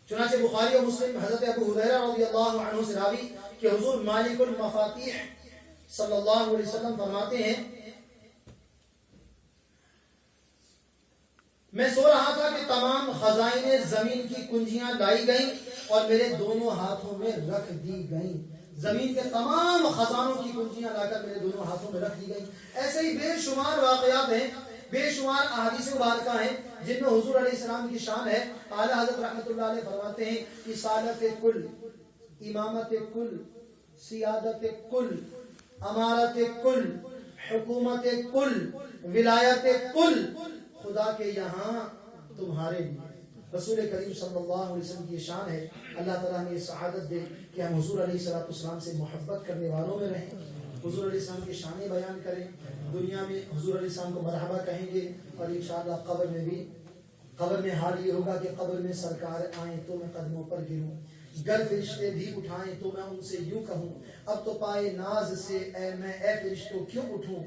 چنانچہ بخاری اور مسلم حضرت ابو ہریرہ رضی اللہ عنہ سے راوی کہ حضور مالک المفاتیح صلی اللہ علیہ وسلم فرماتے ہیں میں سو رہا تھا کہ تمام خزائن زمین کی کنجیاں لائی گئیں اور میرے دونوں ہاتھوں میں رکھ دی گئیں۔ زمین کے تمام خزانوں کی کنجیاں لا کر میرے دونوں ہاتھوں میں رکھ دی گئیں۔ ایسے ہی بے شمار واقعات ہیں، بے شمار احادیث مبارکہ ہیں جن میں حضور علیہ السلام کی شان ہے۔ اعلیٰ حضرت رحمۃ اللہ علیہ فرماتے ہیں رسالت کل، امامت کل، سیادت کل، امارت کل، حکومت کل، ولایت کل خدا کے یہاں تمہارے لیے۔ رسول کریم صلی اللہ علیہ وسلم کی شان ہے۔ اللہ تعالیٰ نے یہ سعادت دے کہ ہم حضور علیہ السلام سے محبت کرنے والوں میں رہیں، حضور علیہ السلام کی شانیں بیان کریں، دنیا میں حضور علیہ السلام کو مرحبا کہیں گے اور انشاءاللہ قبر میں حال یہ ہوگا کہ قبر میں سرکار آئیں تو میں قدموں پر گروں، گر فرشتے بھی اٹھائیں تو میں ان سے یوں کہوں اب تو پائے ناز سے اے فرشتوں کیوں اٹھوں،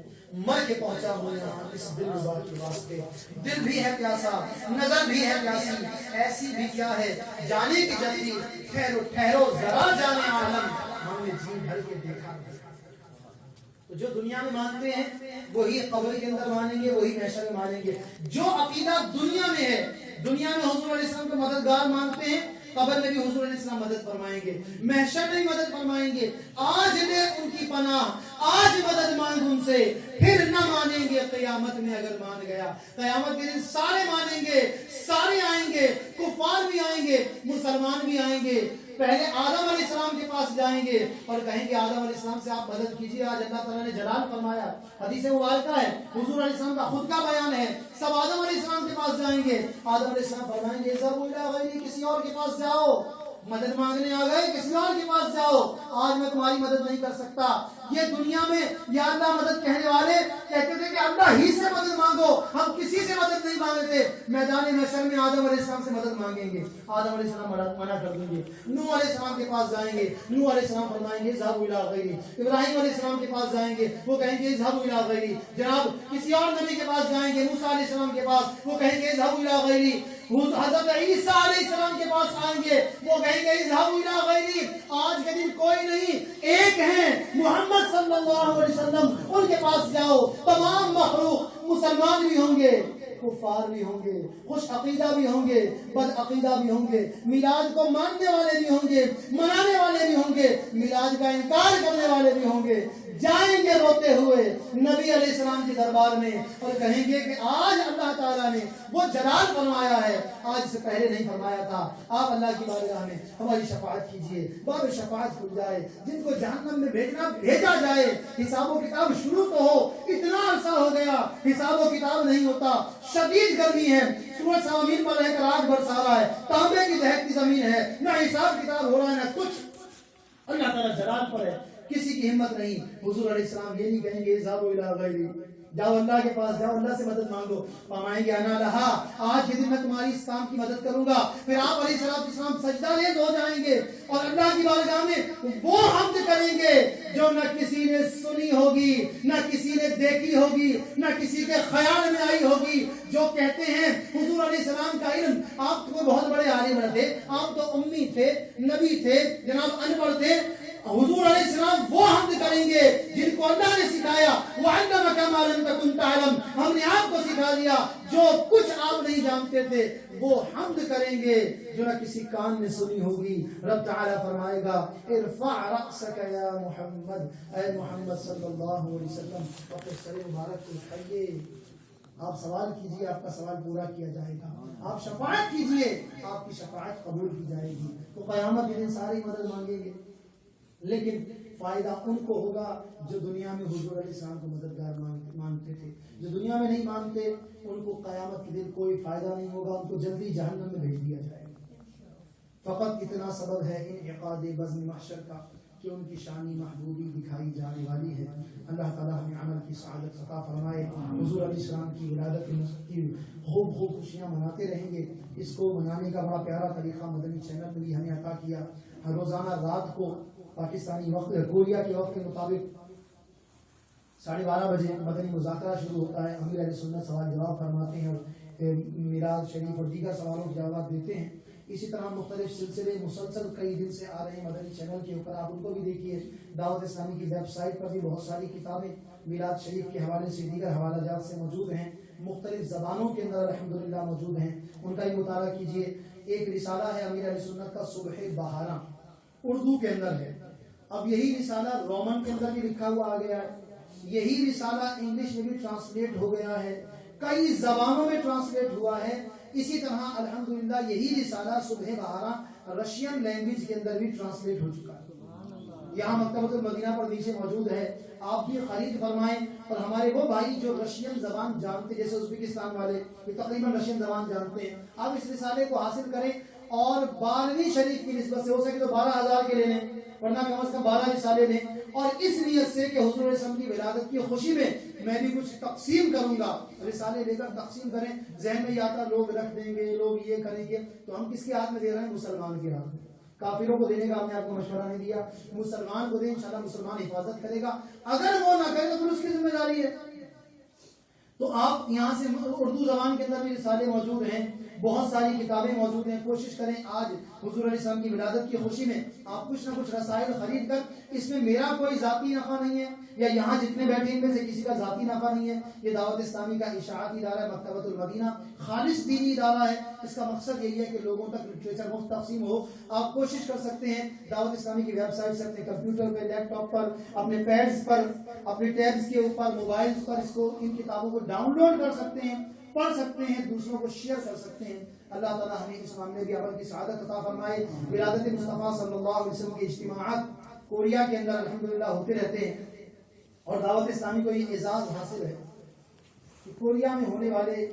مر کے پہنچا ہوں یہاں اس دل ربا کے واسطے۔ دل بھی ہے پیاسا، نظر بھی ہے پیاسی، ایسی بھی کیا ہے جانے کی جلدی، ٹھہرو ٹھہرو ذرا جانے عالم، ہم نے جی بھر کے دیکھا۔ تو جو دنیا میں مانتے ہیں وہی قبر کے اندر مانیں گے، وہی محشر میں مانیں گے۔ جو عقیدہ دنیا میں ہے، دنیا میں حضور علیہ السلام کو مددگار مانتے ہیں، قبر میں بھی حضور علیہ السلام مدد فرمائیں گے، محشر میں بھی مدد فرمائیں گے۔ آج لے ان کی پناہ، آج مدد مانگ ان سے، پھر نہ مانیں گے قیامت میں اگر مان گیا۔ قیامت کے دن سارے مانیں گے، سارے آئیں گے، کفار بھی آئیں گے، مسلمان بھی آئیں گے۔ پہلے آدم علیہ السلام کے پاس جائیں گے اور کہیں گے آدم علیہ السلام سے آپ مدد کیجیے، آج اللہ تعالیٰ نے جلال فرمایا۔ حدیث مبارکہ ہے، حضور علیہ السلام کا خود کا بیان ہے، سب آدم علیہ السلام کے پاس جائیں گے، آدم علیہ السلام فرمائیں گے اذهبوا الى غیری، کسی اور کے پاس جاؤ، مدد مانگنے آ گئے کسی اور کے پاس جاؤ، آج میں تمہاری مدد نہیں کر سکتا۔ یہ دنیا میں یا اللہ مدد کہنے والے کہتے تھے کہ اللہ ہی سے مدد مانگو، ہم کسی سے مدد نہیں مانگتے۔ میدان محشر میں آدم علیہ السلام سے مدد مانگیں گے، آدم علیہ السلام منع کر دیں گے۔ نوح علیہ السلام کے پاس جائیں گے، نوح علیہ السلام فرمائیں گے اذهبوا الى غیری۔ ابراہیم علیہ السلام کے پاس جائیں گے، وہ کہیں گے اذهبوا الى غیری۔ جناب کسی اور نبی کے پاس جائیں گے، موسیٰ علیہ السلام کے پاس، وہ کہیں گے اذهبوا الى غیری۔ حضرت عیسیٰ علیہ السلام کے پاس آئیں گے, وہ کہیں گے اذهبوا الی غیری, آج کے دن کوئی نہیں, ایک ہیں محمد صلی اللہ علیہ وسلم, ان کے پاس جاؤ. تمام مخلوق مسلمان بھی ہوں گے, کفار بھی ہوں گے, خوش عقیدہ بھی ہوں گے, بد عقیدہ بھی ہوں گے, میلاد کو ماننے والے بھی ہوں گے, منانے والے بھی ہوں گے, میلاد کا انکار کرنے والے بھی ہوں گے. جائیں گے روتے ہوئے نبی علیہ السلام کے دربار میں اور کہیں گے کہ آج اللہ تعالیٰ نے وہ جلال فرمایا ہے, آج سے پہلے نہیں فرمایا تھا. آپ اللہ کی بارگاہ میں ہماری شفاعت کیجئے, باب شفاعت کھل جائے, جن کو جہنم میں بھیجا جائے. حساب و کتاب شروع تو ہو, اتنا عرصہ ہو گیا حساب و کتاب نہیں ہوتا, شدید گرمی ہے, سورج سوامین پر رہ کر آگ برسا رہا ہے, تانبے کی دہکتی زمین ہے, نہ حساب کتاب ہو رہا ہے نہ کچھ. اللہ تعالیٰ جلال پر ہے, کسی کی ہمت نہیں. حضور علیہ السلام یہ نہیں کہیں گے اذهبوا الی غیری, جاؤ اللہ کے پاس جاؤ, اللہ سے مدد مانگو. فرمائیں گے انا لہا, آج کے دن میں تمہاری اس کام کی مدد کروں گا. پھر آپ علیہ السلام سجدہ ریز ہو جائیں گے اور اللہ کی بارگاہ میں وہ حمد کریں گے جو نہ کسی نے سنی ہوگی, نہ کسی نے دیکھی ہوگی, نہ کسی کے خیال میں آئی ہوگی. جو کہتے ہیں حضور علیہ السلام کا علم, آپ تو بہت بڑے عالم نہ تھے, آپ تو امی تھے, نبی تھے, جناب ان پڑھ تھے. حضور علیہ السلام وہ حمد کریں گے جن کو اللہ نے سکھایا. وَعَلَّمَكَ مَا لَمْ تَكُنْ تَعْلَمْ, ہم نے آپ کو سکھا دیا جو کچھ آپ نہیں جانتے تھے. وہ حمد کریں گے جو نہ کسی کان نے سنی ہوگی. رب تعالیٰ فرمائے گا ارفع رأسك یا محمد, اے محمد صلی اللہ علیہ وسلم, اپنے سر مبارک کو اٹھائیے. آپ سوال کیجئے, آپ کا سوال پورا کیا جائے گا. آپ شفاعت کیجئے, آپ کی شفاعت قبول کی جائے گی. تو قیامت کے دن ساری مدد مانگیں گے, لیکن فائدہ ان کو ہوگا جو دنیا میں حضور علیہ السلام کو مددگار مانتے تھے. جو دنیا میں نہیں مانتے ان کو قیامت کے دن کوئی فائدہ نہیں ہوگا, ان کو جلدی جہنم میں بھیج دیا جائے گا. فقط اتنا سبب ہے انعقاد بزم محشر کا کہ ان کی شانی محبوبی دکھائی جانے والی ہے. اللہ تعالیٰ ہمیں عمل کی سعادت عطا فرمائے. حضور علیہ السلام کی ولادت کی خوب خوشیاں مناتے رہیں گے. اس کو منانے کا بڑا پیارا طریقہ مدنی چینل نے بھی ہمیں عطا کیا. روزانہ رات کو پاکستانی وقت کوریا کے وقت کے مطابق 12:30 بجے مدنی مذاکرہ شروع ہوتا ہے. امیر اہل سنت سوال جواب فرماتے ہیں اور میلاد شریف اور دیگر سوالوں کے جواب دیتے ہیں. اسی طرح مختلف سلسلے مسلسل کئی دن سے آ رہے ہیں مدنی چینل کے اوپر, آپ ان کو بھی دیکھیے. دعوت اسلامی کی ویب سائٹ پر بھی بہت ساری کتابیں میلاد شریف کے حوالے سے دیگر حوالہ جات سے موجود ہیں, مختلف زبانوں کے اندر الحمدللہ موجود ہیں. ان کا بھی مطالعہ کیجیے. ایک رسالہ ہے امیر اہل سنت کا صبح بہارا, اردو کے اندر ہے. اب یہی رسالہ رومن کے اندر بھی لکھا ہوا آ گیا ہے. یہی رسالہ انگلش میں بھی ٹرانسلیٹ ہو گیا ہے, کئی زبانوں میں ٹرانسلیٹ ہوا ہے. اسی طرح الحمدللہ یہی رسالہ صبح بہارا رشین لینگویج کے اندر بھی ٹرانسلیٹ ہو چکا ہے. یہاں مکتبۃ المدینہ پر نیچے موجود ہے, آپ بھی خرید فرمائیں. اور ہمارے وہ بھائی جو رشین زبان جانتے, جیسے ازبکستان والے یہ تقریباً رشین زبان جانتے ہیں, آپ اس رسالے کو حاصل کریں اور 12ویں شریف کی نسبت سے ہو سکے تو 12,000 کے لے لیں, ورنہ کم از کم 12 رسالے لیں. اور اس نیت سے کہ حضور علیہ السلام کی ولادت کی خوشی میں بھی کچھ تقسیم کروں گا, رسالے لے کر تقسیم کریں. ذہن میں یہ آتا لوگ رکھ دیں گے, لوگ یہ کریں گے, تو ہم کس کے ہاتھ میں دے رہے ہیں؟ مسلمان کے ہاتھ میں. کافروں کو دینے کا ہم نے آپ کو مشورہ نہیں دیا, مسلمان کو دیں, انشاءاللہ مسلمان حفاظت کرے گا. اگر وہ نہ کرے تو پھر اس کی ذمہ داری ہے. تو آپ یہاں سے اردو زبان کے اندر بھی رسالے موجود ہیں, بہت ساری کتابیں موجود ہیں. کوشش کریں آج حضور علیہ السلام کی ولادت کی خوشی میں آپ کچھ نہ کچھ رسائل خرید کر, اس میں میرا کوئی ذاتی نفع نہیں ہے یا یہاں جتنے بیٹھے ان میں سے کسی کا ذاتی نفع نہیں ہے. یہ دعوت اسلامی کا اشاعتی ادارہ ہے, مکتبۃ المدینہ خالص دینی ادارہ ہے. اس کا مقصد یہی ہے کہ لوگوں تک لٹریچر مفت تقسیم ہو. آپ کوشش کر سکتے ہیں دعوت اسلامی کی ویب سائٹ سے اپنے کمپیوٹر پہ, لیپ ٹاپ پر, اپنے پیڈز پر, اپنے ٹیبز کے اوپر, موبائلز پر اس کو ان کتابوں کو ڈاؤن لوڈ کر سکتے ہیں, پڑھ سکتے ہیں, دوسروں کو شیئر کر سکتے ہیں. اللہ تعالیٰ ہمیں اس معاملے بھی عمل کی سعادت عطا فرمائے. ولادت مصطفیٰ صلی اللہ علیہ وسلم کے اجتماعات کوریا کے اندر الحمدللہ ہوتے رہتے ہیں, اور دعوت اسلامی کو یہ اعزاز حاصل ہے کہ کوریا میں ہونے والے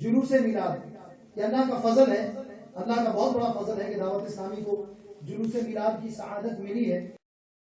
جلوس میلاد یہ اللہ کا فضل ہے, اللہ کا بہت بڑا فضل ہے کہ دعوت اسلامی کو جلوس میلاد کی سعادت ملی ہے.